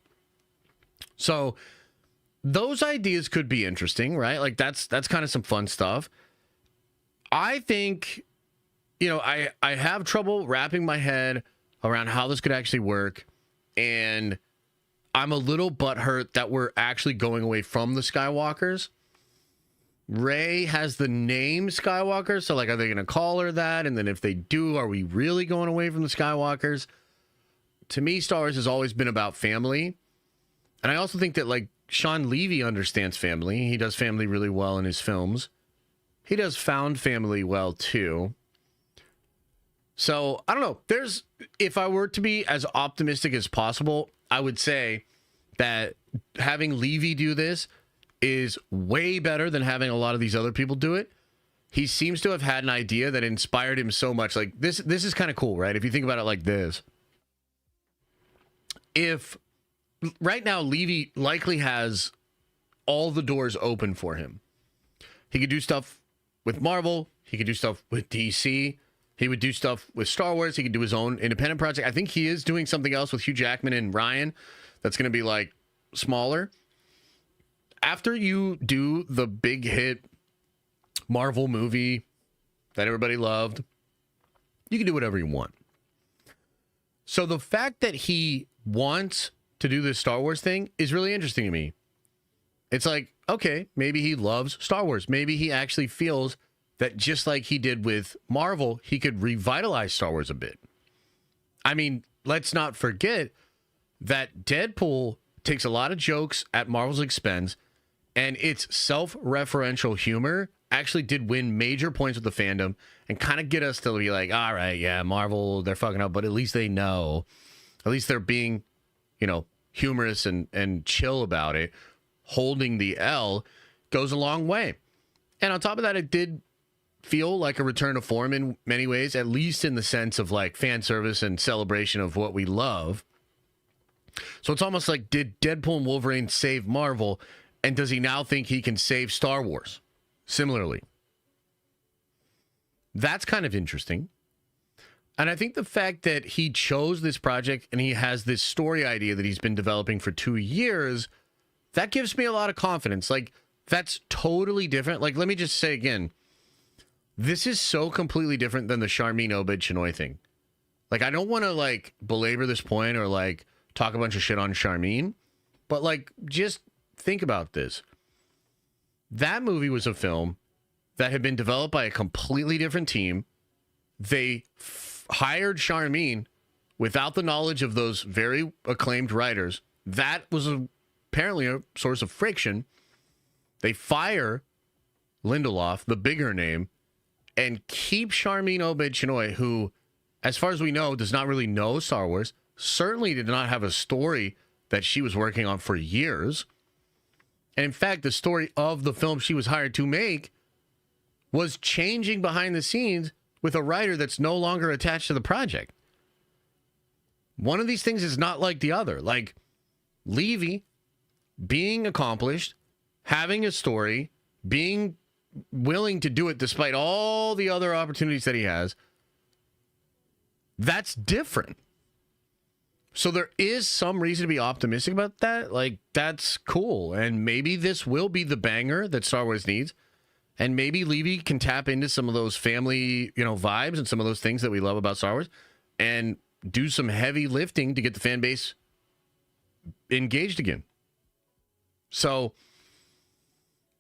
[SPEAKER 2] So those ideas could be interesting, right? Like that's kind of some fun stuff. I think, I have trouble wrapping my head around how this could actually work. And I'm a little butthurt that we're actually going away from the Skywalkers. Rey has the name Skywalker, so like, are they going to call her that? And then if they do, are we really going away from the Skywalkers? To me, Star Wars has always been about family. And I also think that like Sean Levy understands family. He does family really well in his films. He does found family well too. So I don't know. If I were to be as optimistic as possible, I would say that having Levy do this is way better than having a lot of these other people do it. He seems to have had an idea that inspired him so much. Like this is kind of cool, right? If you think about it like this. If right now Levy likely has all the doors open for him. He could do stuff with Marvel. He could do stuff with DC. He would do stuff with Star Wars. He could do his own independent project. I think he is doing something else with Hugh Jackman and Ryan that's going to be like smaller. After you do the big hit Marvel movie that everybody loved, you can do whatever you want. So the fact that he wants to do this Star Wars thing is really interesting to me. It's like, okay, maybe he loves Star Wars. Maybe he actually feels that just like he did with Marvel, he could revitalize Star Wars a bit. I mean, let's not forget that Deadpool takes a lot of jokes at Marvel's expense, and its self-referential humor actually did win major points with the fandom and kind of get us to be like, all right, yeah, Marvel, they're fucking up, but at least they know. At least they're being, humorous and chill about it. Holding the L goes a long way. And on top of that, it did feel like a return to form in many ways, at least in the sense of like fan service and celebration of what we love. So it's almost like, did Deadpool and Wolverine save Marvel? And does he now think he can save Star Wars? Similarly. That's kind of interesting. And I think the fact that he chose this project and he has this story idea that he's been developing for 2 years, that gives me a lot of confidence. Like, that's totally different. Like, let me just say again, this is so completely different than the Charmin Obed Chinoy thing. Like, I don't want to, like, belabor this point or, like, talk a bunch of shit on Charmin, but, like, just think about this. That movie was a film that had been developed by a completely different team. They hired Charmin without the knowledge of those very acclaimed writers. That was apparently a source of friction. They fire Lindelof, the bigger name, and keep Charmin Obed Chinoy, who, as far as we know, does not really know Star Wars, certainly did not have a story that she was working on for years. And in fact, the story of the film she was hired to make was changing behind the scenes with a writer that's no longer attached to the project. One of these things is not like the other. Like, Levy being accomplished, having a story, being willing to do it despite all the other opportunities that he has, that's different. So there is some reason to be optimistic about that. Like, that's cool. And maybe this will be the banger that Star Wars needs. And maybe Levy can tap into some of those family, vibes and some of those things that we love about Star Wars and do some heavy lifting to get the fan base engaged again. So,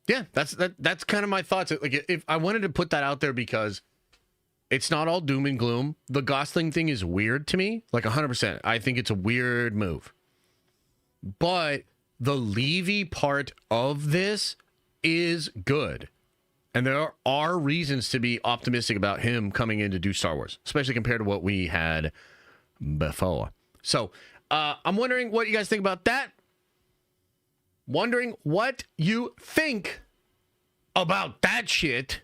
[SPEAKER 2] yeah, that's kind of my thoughts. Like, if I wanted to put that out there because it's not all doom and gloom. The Gosling thing is weird to me, like 100%. I think it's a weird move. But the Levy part of this is good. And there are reasons to be optimistic about him coming in to do Star Wars, especially compared to what we had before. So I'm wondering what you guys think about that. Wondering what you think about that shit.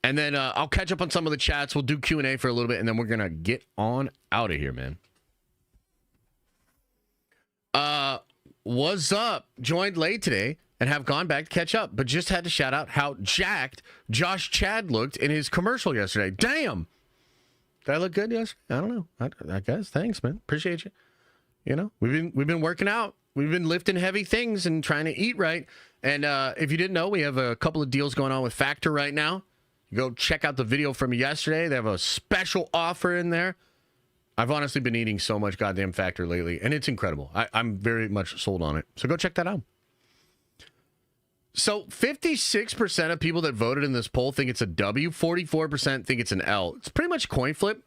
[SPEAKER 2] And then I'll catch up on some of the chats. We'll do Q&A for a little bit, and then we're going to get on out of here, man. Was up? Joined late today and have gone back to catch up, but just had to shout out how jacked Josh Chad looked in his commercial yesterday. Damn. Did I look good yesterday? I don't know. I guess. Thanks, man. Appreciate you. You know, we've been working out. We've been lifting heavy things and trying to eat right. And if you didn't know, we have a couple of deals going on with Factor right now. You go check out the video from yesterday. They have a special offer in there. I've honestly been eating so much goddamn Factor lately, and it's incredible. I'm very much sold on it. So go check that out. So 56% of people that voted in this poll think it's a W. 44% think it's an L. It's pretty much a coin flip.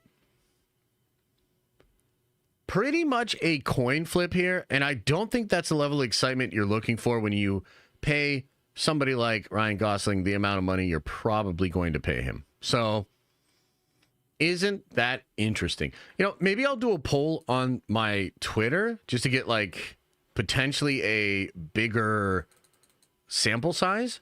[SPEAKER 2] Pretty much a coin flip here, and I don't think that's the level of excitement you're looking for when you pay somebody like Ryan Gosling the amount of money you're probably going to pay him. So isn't that interesting? You know, maybe I'll do a poll on my Twitter just to get like potentially a bigger sample size.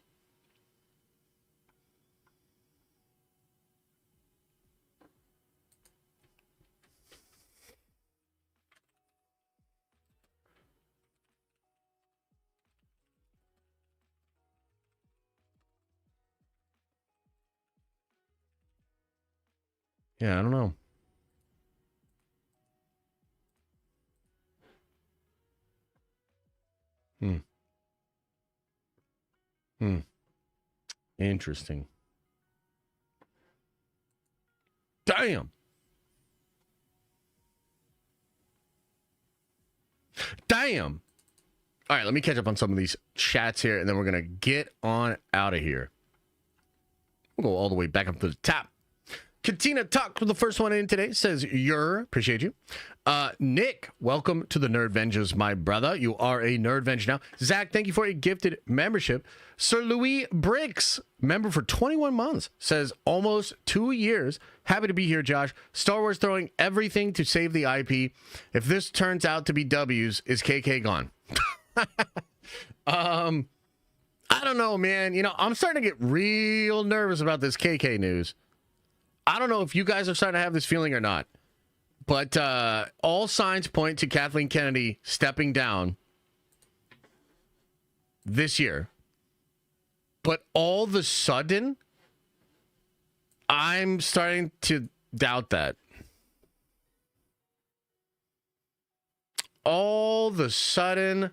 [SPEAKER 2] Yeah, I don't know. Interesting. Damn. All right, let me catch up on some of these chats here, and then we're going to get on out of here. We'll go all the way back up to the top. Katina Tuck with the first one in today says, appreciate you. Nick, welcome to the Nerd Vengeance, my brother. You are a Nerd Venge now. Zach, thank you for a gifted membership. Sir Louis Bricks, member for 21 months, says, almost 2 years. Happy to be here, Josh. Star Wars throwing everything to save the IP. If this turns out to be W's, is KK gone? I don't know, man. You know, I'm starting to get real nervous about this KK news. I don't know if you guys are starting to have this feeling or not, but all signs point to Kathleen Kennedy stepping down this year. But all of a sudden, I'm starting to doubt that. All of a sudden,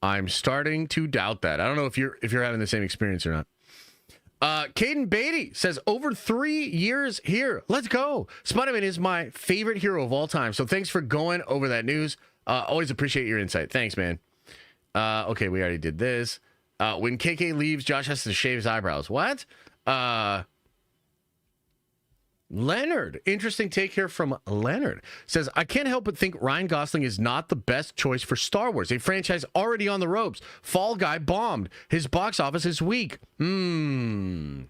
[SPEAKER 2] I'm starting to doubt that. I don't know if you're having the same experience or not. Caden Beatty says, over 3 years here. Let's go. Spider-Man is my favorite hero of all time. So thanks for going over that news. Always appreciate your insight. Thanks, man. Okay, we already did this. When KK leaves, Josh has to shave his eyebrows. What? Leonard, interesting take here from Leonard, says, I can't help but think Ryan Gosling is not the best choice for Star Wars, a franchise already on the ropes. Fall Guy bombed. His box office is weak. Is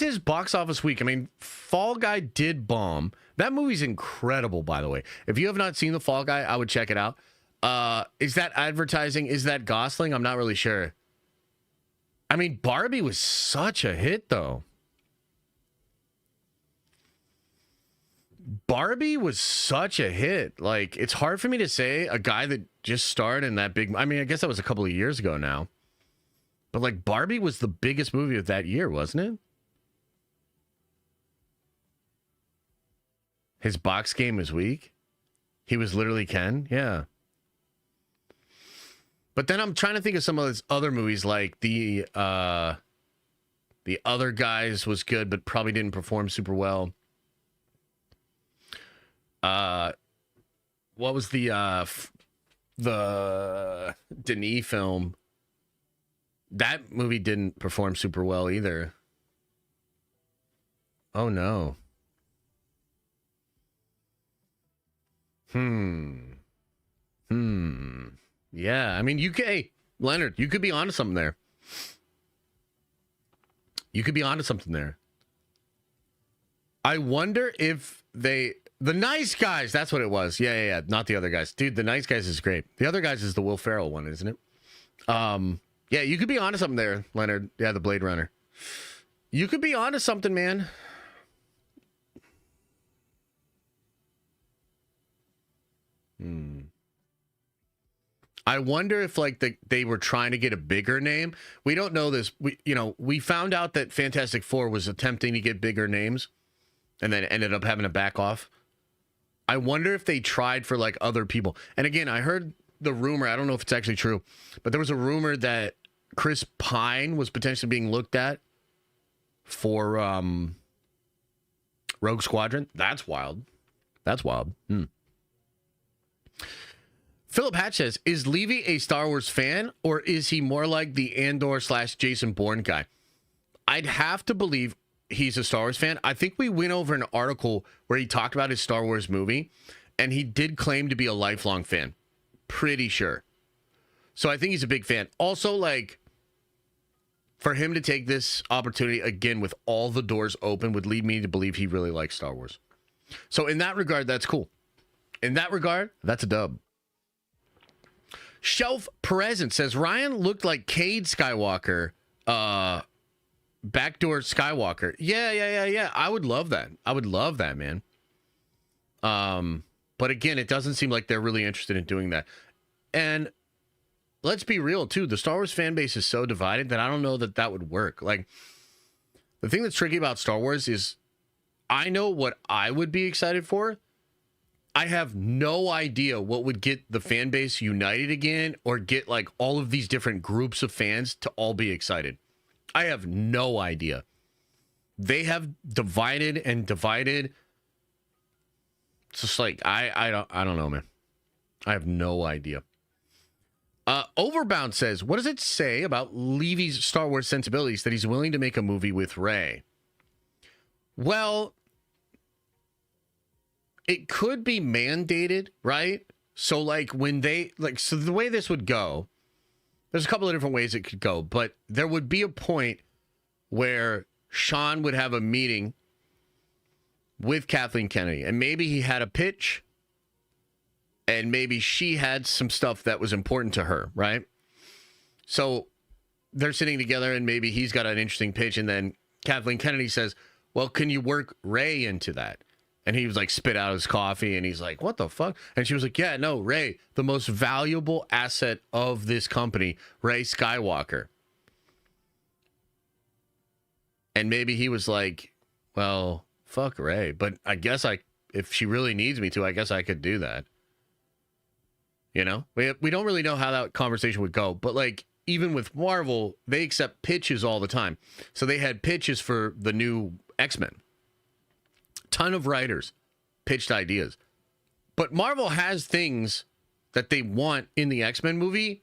[SPEAKER 2] his box office weak? I mean, Fall Guy did bomb. That movie's incredible, by the way. If you have not seen The Fall Guy, I would check it out. Is that advertising? Is that Gosling? I'm not really sure. I mean, Barbie was such a hit, though. Barbie was such a hit. Like, it's hard for me to say a guy that just starred in that big... I mean, I guess that was a couple of years ago now. But, like, Barbie was the biggest movie of that year, wasn't it? His box game was weak. He was literally Ken. Yeah. But then I'm trying to think of some of those other movies, like the Other Guys was good, but probably didn't perform super well. What was the Denis film? That movie didn't perform super well either. Oh no. Yeah, I mean, Leonard, you could be onto something there. I wonder if the Nice Guys, that's what it was. Yeah, not The Other Guys. Dude, The Nice Guys is great. The Other Guys is the Will Ferrell one, isn't it? Yeah, you could be onto something there, Leonard. Yeah, the Blade Runner. You could be onto something, man. I wonder if like they were trying to get a bigger name. We don't know this. We found out that Fantastic Four was attempting to get bigger names and then ended up having to back off. I wonder if they tried for like other people. And again, I heard the rumor, I don't know if it's actually true, but there was a rumor that Chris Pine was potentially being looked at for Rogue Squadron. That's wild. Philip Hatch says, is Levy a Star Wars fan, or is he more like the Andor/Jason Bourne guy? I'd have to believe he's a Star Wars fan. I think we went over an article where he talked about his Star Wars movie, and he did claim to be a lifelong fan. Pretty sure. So I think he's a big fan. Also, like, for him to take this opportunity again with all the doors open would lead me to believe he really likes Star Wars. So in that regard, that's cool. In that regard, that's a dub. Shelf Present says, Ryan looked like Cade Skywalker, Backdoor Skywalker. Yeah. I would love that. I would love that, man. But again, it doesn't seem like they're really interested in doing that. And let's be real, too. The Star Wars fan base is so divided that I don't know that that would work. Like, the thing that's tricky about Star Wars is I know what I would be excited for. I have no idea what would get the fan base united again or get like all of these different groups of fans to all be excited. I have no idea. They have divided and divided. It's just like I don't know, man. I have no idea. Overbound says, what does it say about Levy's Star Wars sensibilities that he's willing to make a movie with Rey? Well, it could be mandated, right? So like when they so the way this would go, there's a couple of different ways it could go, but there would be a point where Sean would have a meeting with Kathleen Kennedy, and maybe he had a pitch, and maybe she had some stuff that was important to her, right? So they're sitting together, and maybe he's got an interesting pitch, and then Kathleen Kennedy says, well, can you work Rey into that? And he was like, spit out his coffee, and he's like, what the fuck? And she was like, yeah, no, Rey, the most valuable asset of this company, Rey Skywalker. And maybe he was like, well, fuck Rey, but I guess if she really needs me to, I guess I could do that. You know, we don't really know how that conversation would go, but like, even with Marvel, they accept pitches all the time. So they had pitches for the new X-Men. Ton of writers pitched ideas, but Marvel has things that they want in the X-Men movie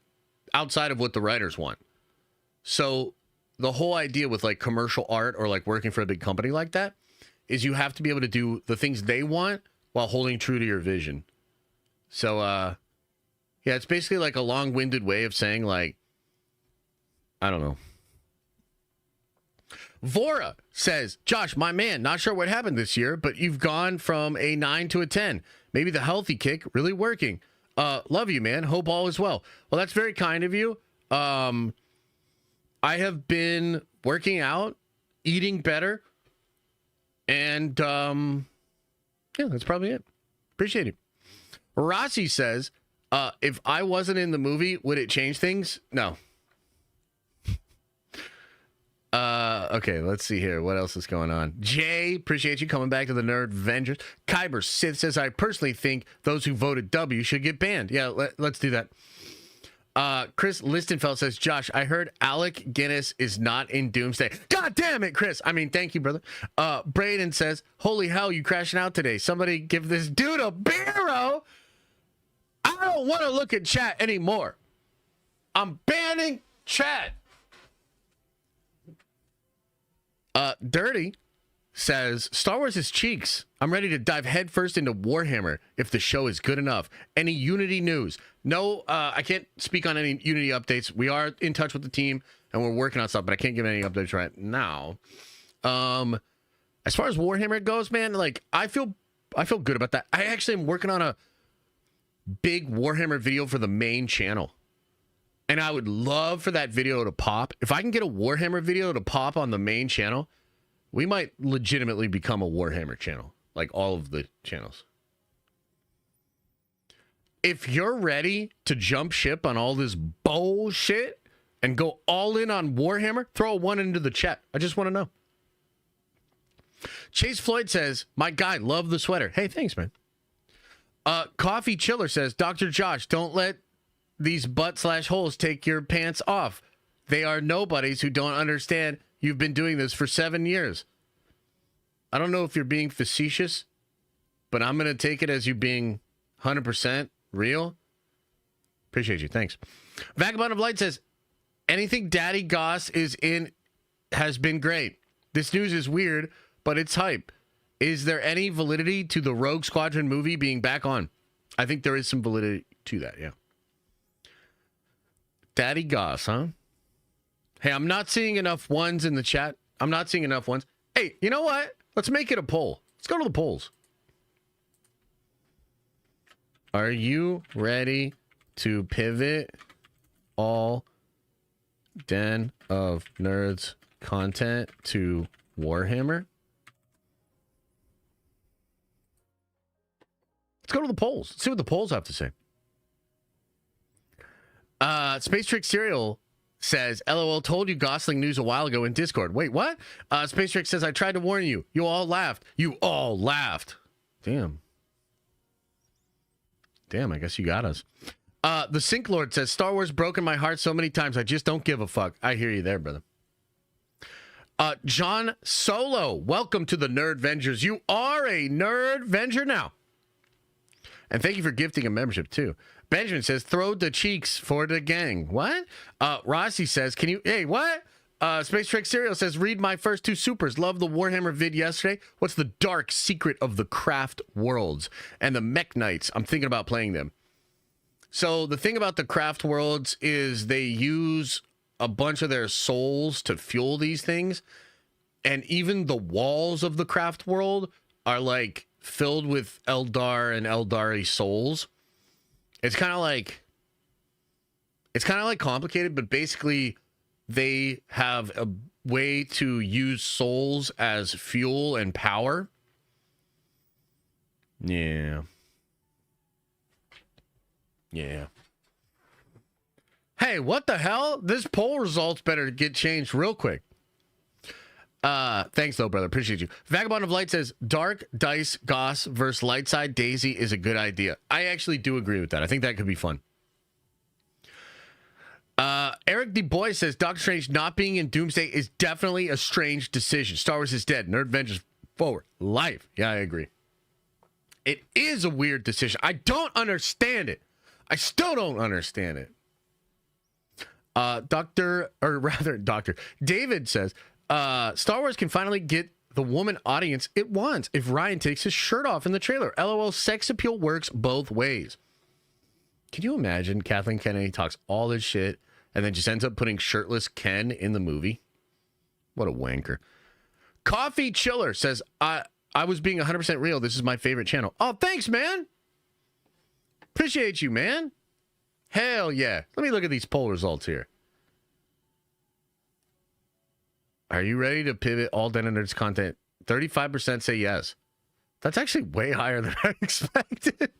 [SPEAKER 2] outside of what the writers want. So the whole idea with like commercial art or like working for a big company like that is you have to be able to do the things they want while holding true to your vision. So, yeah, it's basically like a long-winded way of saying like, I don't know. Vora says, Josh, my man, not sure what happened this year, but you've gone from a 9 to a 10. Maybe the healthy kick really working. Love you, man. Hope all is well. Well, that's very kind of you. I have been working out, eating better, and yeah, that's probably it. Appreciate it. Rossi says, if I wasn't in the movie, would it change things? No. Okay, let's see here. What else is going on? Jay, appreciate you coming back to the Nerd Avengers. Kyber Sith says, I personally think those who voted W should get banned. Yeah, let's do that. Chris Listenfeld says, Josh, I heard Alec Guinness is not in Doomsday. God damn it, Chris. I mean, thank you, brother. Braden says, holy hell, you crashing out today. Somebody give this dude a beero. I don't want to look at chat anymore. I'm banning chat. Dirty says, Star Wars is cheeks. I'm ready to dive headfirst into Warhammer if the show is good enough. Any Unity news? No, I can't speak on any Unity updates. We are in touch with the team and we're working on stuff, but I can't give any updates right now. As far as Warhammer goes, man, like I feel good about that. I actually am working on a big Warhammer video for the main channel. And I would love for that video to pop. If I can get a Warhammer video to pop on the main channel, we might legitimately become a Warhammer channel, like all of the channels. if you're ready to jump ship on all this bullshit and go all in on Warhammer, throw a 1 into the chat. I just want to know. Chase Floyd says, my guy, love the sweater. Hey, thanks, man. Coffee Chiller says, Dr. Josh, don't let these butt/holes take your pants off. They are nobodies who don't understand you've been doing this for 7 years. I don't know if you're being facetious, but I'm going to take it as you being 100% real. Appreciate you. Thanks. Vagabond of Light says, anything Daddy Goss is in has been great. This news is weird, but it's hype. Is there any validity to the Rogue Squadron movie being back on? I think there is some validity to that, yeah. Daddy Goss, huh? Hey, I'm not seeing enough ones in the chat. I'm not seeing enough ones. Hey, you know what? Let's make it a poll. Let's go to the polls. Are you ready to pivot all Den of Nerds content to Warhammer? Let's go to the polls. Let's see what the polls have to say. Space Trick Cereal says, LOL, told you Gosling news a while ago in Discord. Wait, what? Space Trick says, I tried to warn you. You all laughed. You all laughed. Damn. Damn, I guess you got us. The Sink Lord says, Star Wars broken my heart so many times, I just don't give a fuck. I hear you there, brother. John Solo, welcome to the Nerd Vengers. You are a Nerd Venger now. And thank you for gifting a membership, too. Benjamin says, throw the cheeks for the gang. What? Rossi says, can you... Hey, what? Space Trek Cereal says, read my first 2 supers. Love the Warhammer vid yesterday. What's the dark secret of the craft worlds? And the Mech Knights. I'm thinking about playing them. So the thing about the craft worlds is they use a bunch of their souls to fuel these things. And even the walls of the craft world are like filled with Eldar and Eldari souls. It's kind of like complicated, but basically they have a way to use souls as fuel and power. Yeah. Yeah. Hey, what the hell? This poll results better get changed real quick. Thanks though, brother. Appreciate you. Vagabond of Light says Dark Dice Goss versus Lightside Daisy is a good idea. I actually do agree with that. I think that could be fun. Eric D. Boy says Doctor Strange not being in Doomsday is definitely a strange decision. Star Wars is dead. Nerd Vengers forward. Life. Yeah, I agree. It is a weird decision. I don't understand it. I still don't understand it. Doctor David says Star Wars can finally get the woman audience it wants if Ryan takes his shirt off in the trailer. LOL, sex appeal works both ways. Can you imagine Kathleen Kennedy talks all this shit and then just ends up putting shirtless Ken in the movie? What a wanker. Coffee Chiller says, I was being 100% real. This is my favorite channel. Oh, thanks, man. Appreciate you, man. Hell yeah. Let me look at these poll results here. Are you ready to pivot all Den of Nerds content? 35% say yes. That's actually way higher than I expected.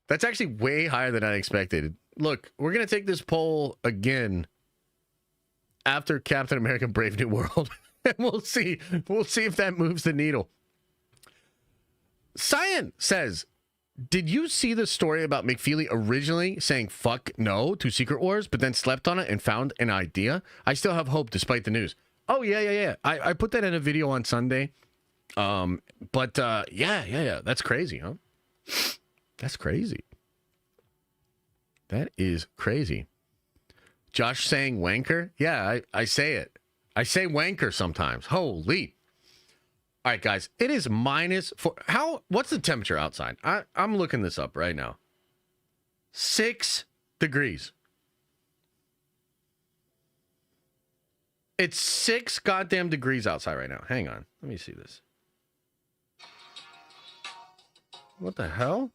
[SPEAKER 2] That's actually way higher than I expected. Look, we're going to take this poll again after Captain America Brave New World. And we'll see. We'll see if that moves the needle. Cyan says, did you see the story about McFeely originally saying fuck no to Secret Wars, but then slept on it and found an idea? I still have hope despite the news. Oh, yeah. I put that in a video on Sunday. Yeah. That's crazy, huh? That's crazy. That is crazy. Josh saying wanker? Yeah, I say it. I say wanker sometimes. Holy. All right, guys. It is -4. What's the temperature outside? I'm looking this up right now. 6 degrees. It's 6 goddamn degrees outside right now. Hang on. Let me see this. What the hell?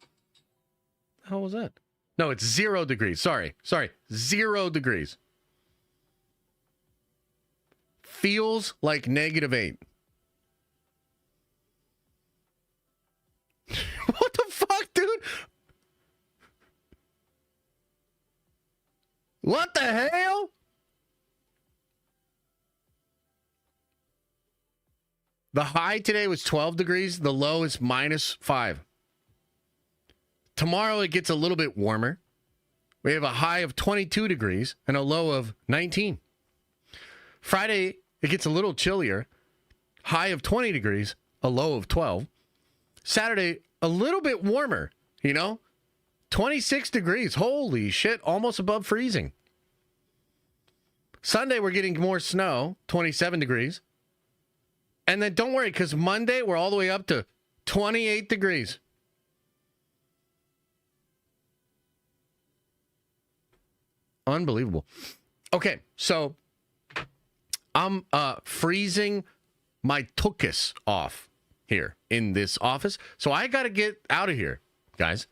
[SPEAKER 2] The hell was that? No, it's 0 degrees. Sorry. 0 degrees. Feels like -8. What the fuck, dude? What the hell? The high today was 12 degrees. The low is -5. Tomorrow it gets a little bit warmer. We have a high of 22 degrees and a low of 19. Friday, it gets a little chillier. High of 20 degrees, a low of 12. Saturday, a little bit warmer, 26 degrees. Holy shit, almost above freezing. Sunday, we're getting more snow, 27 degrees. And then don't worry, because Monday, we're all the way up to 28 degrees. Unbelievable. Okay, so I'm freezing my tuchus off here in this office. So I got to get out of here, guys.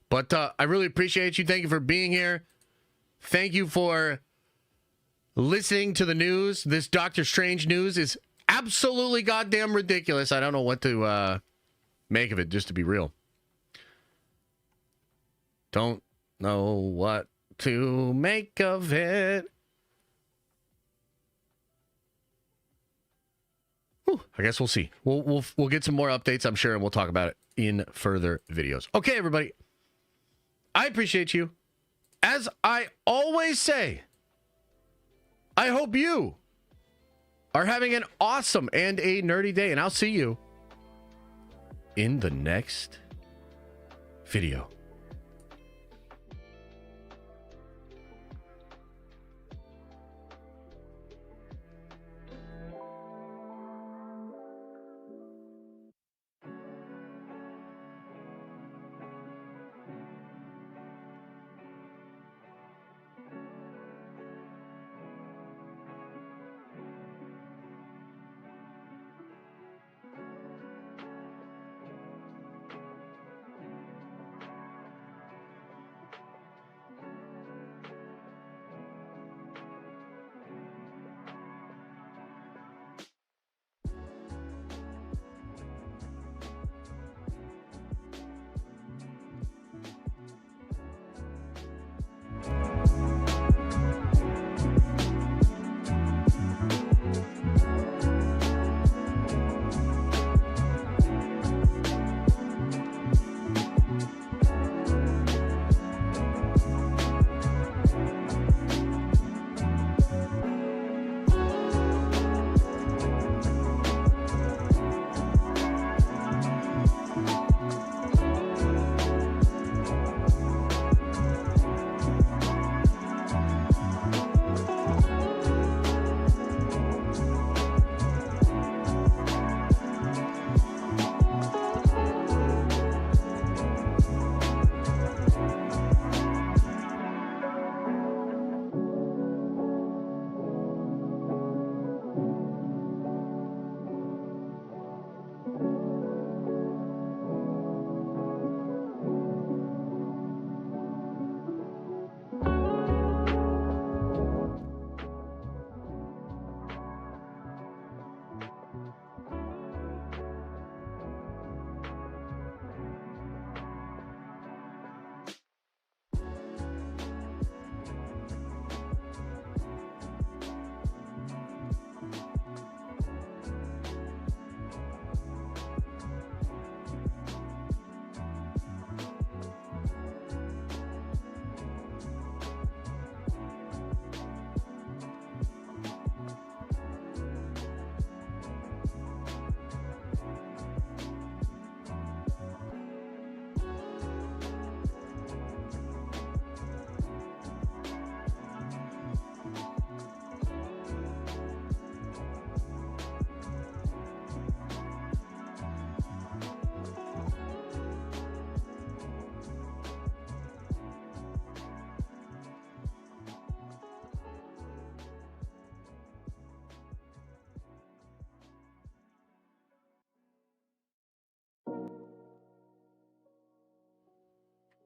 [SPEAKER 2] But I really appreciate you. Thank you for being here. Thank you for listening to the news. This Doctor Strange news is absolutely goddamn ridiculous. I don't know what to make of it, just to be real. Don't know what to make of it. Whew, I guess we'll see. We'll get some more updates, I'm sure, and we'll talk about it in further videos. Okay, everybody. I appreciate you. As I always say, I hope you are having an awesome and a nerdy day, and I'll see you in the next video.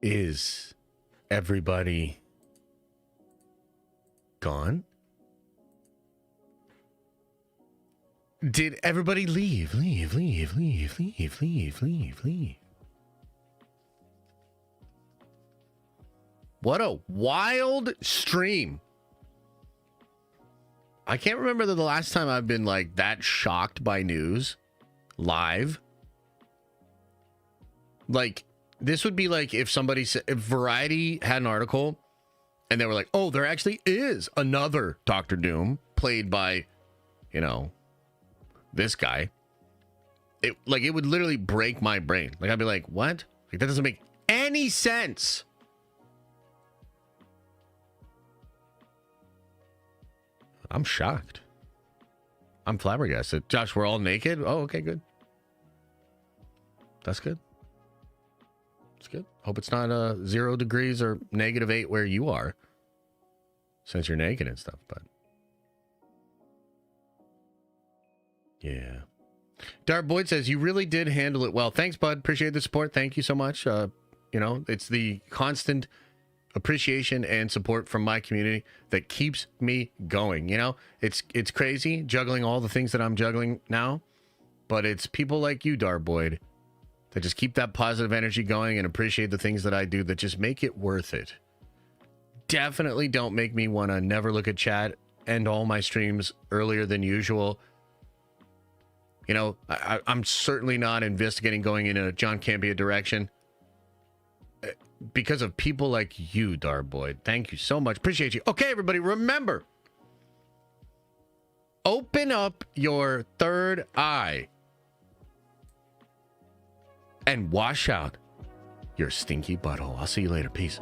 [SPEAKER 2] Is everybody gone? Did everybody leave? Leave. What a wild stream. I can't remember the last time I've been like that shocked by news live. Like, this would be like if somebody said, if Variety had an article and they were like, oh, there actually is another Doctor Doom played by, you know, this guy. It would literally break my brain. Like, I'd be like, what? Like, that doesn't make any sense. I'm shocked. I'm flabbergasted. Josh, we're all naked? Oh, okay, good. That's good. It's good. Hope it's not 0 degrees or -8 where you are, since you're naked and stuff, but yeah. Dart Boyd says, you really did handle it well. Thanks, bud. Appreciate the support. Thank you so much. You know, it's the constant appreciation and support from my community that keeps me going. You know, it's crazy juggling all the things that I'm juggling now, but it's people like you, Dart Boyd, that just keep that positive energy going and appreciate the things that I do that just make it worth it. Definitely don't make me want to never look at chat, end all my streams earlier than usual. You know, I'm certainly not investigating going in a John Campea direction because of people like you, Dart Boyd. Thank you so much. Appreciate you. Okay, everybody, remember, open up your third eye and wash out your stinky butthole. I'll see you later. Peace.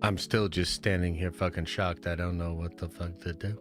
[SPEAKER 2] I'm still just standing here fucking shocked. I don't know what the fuck to do.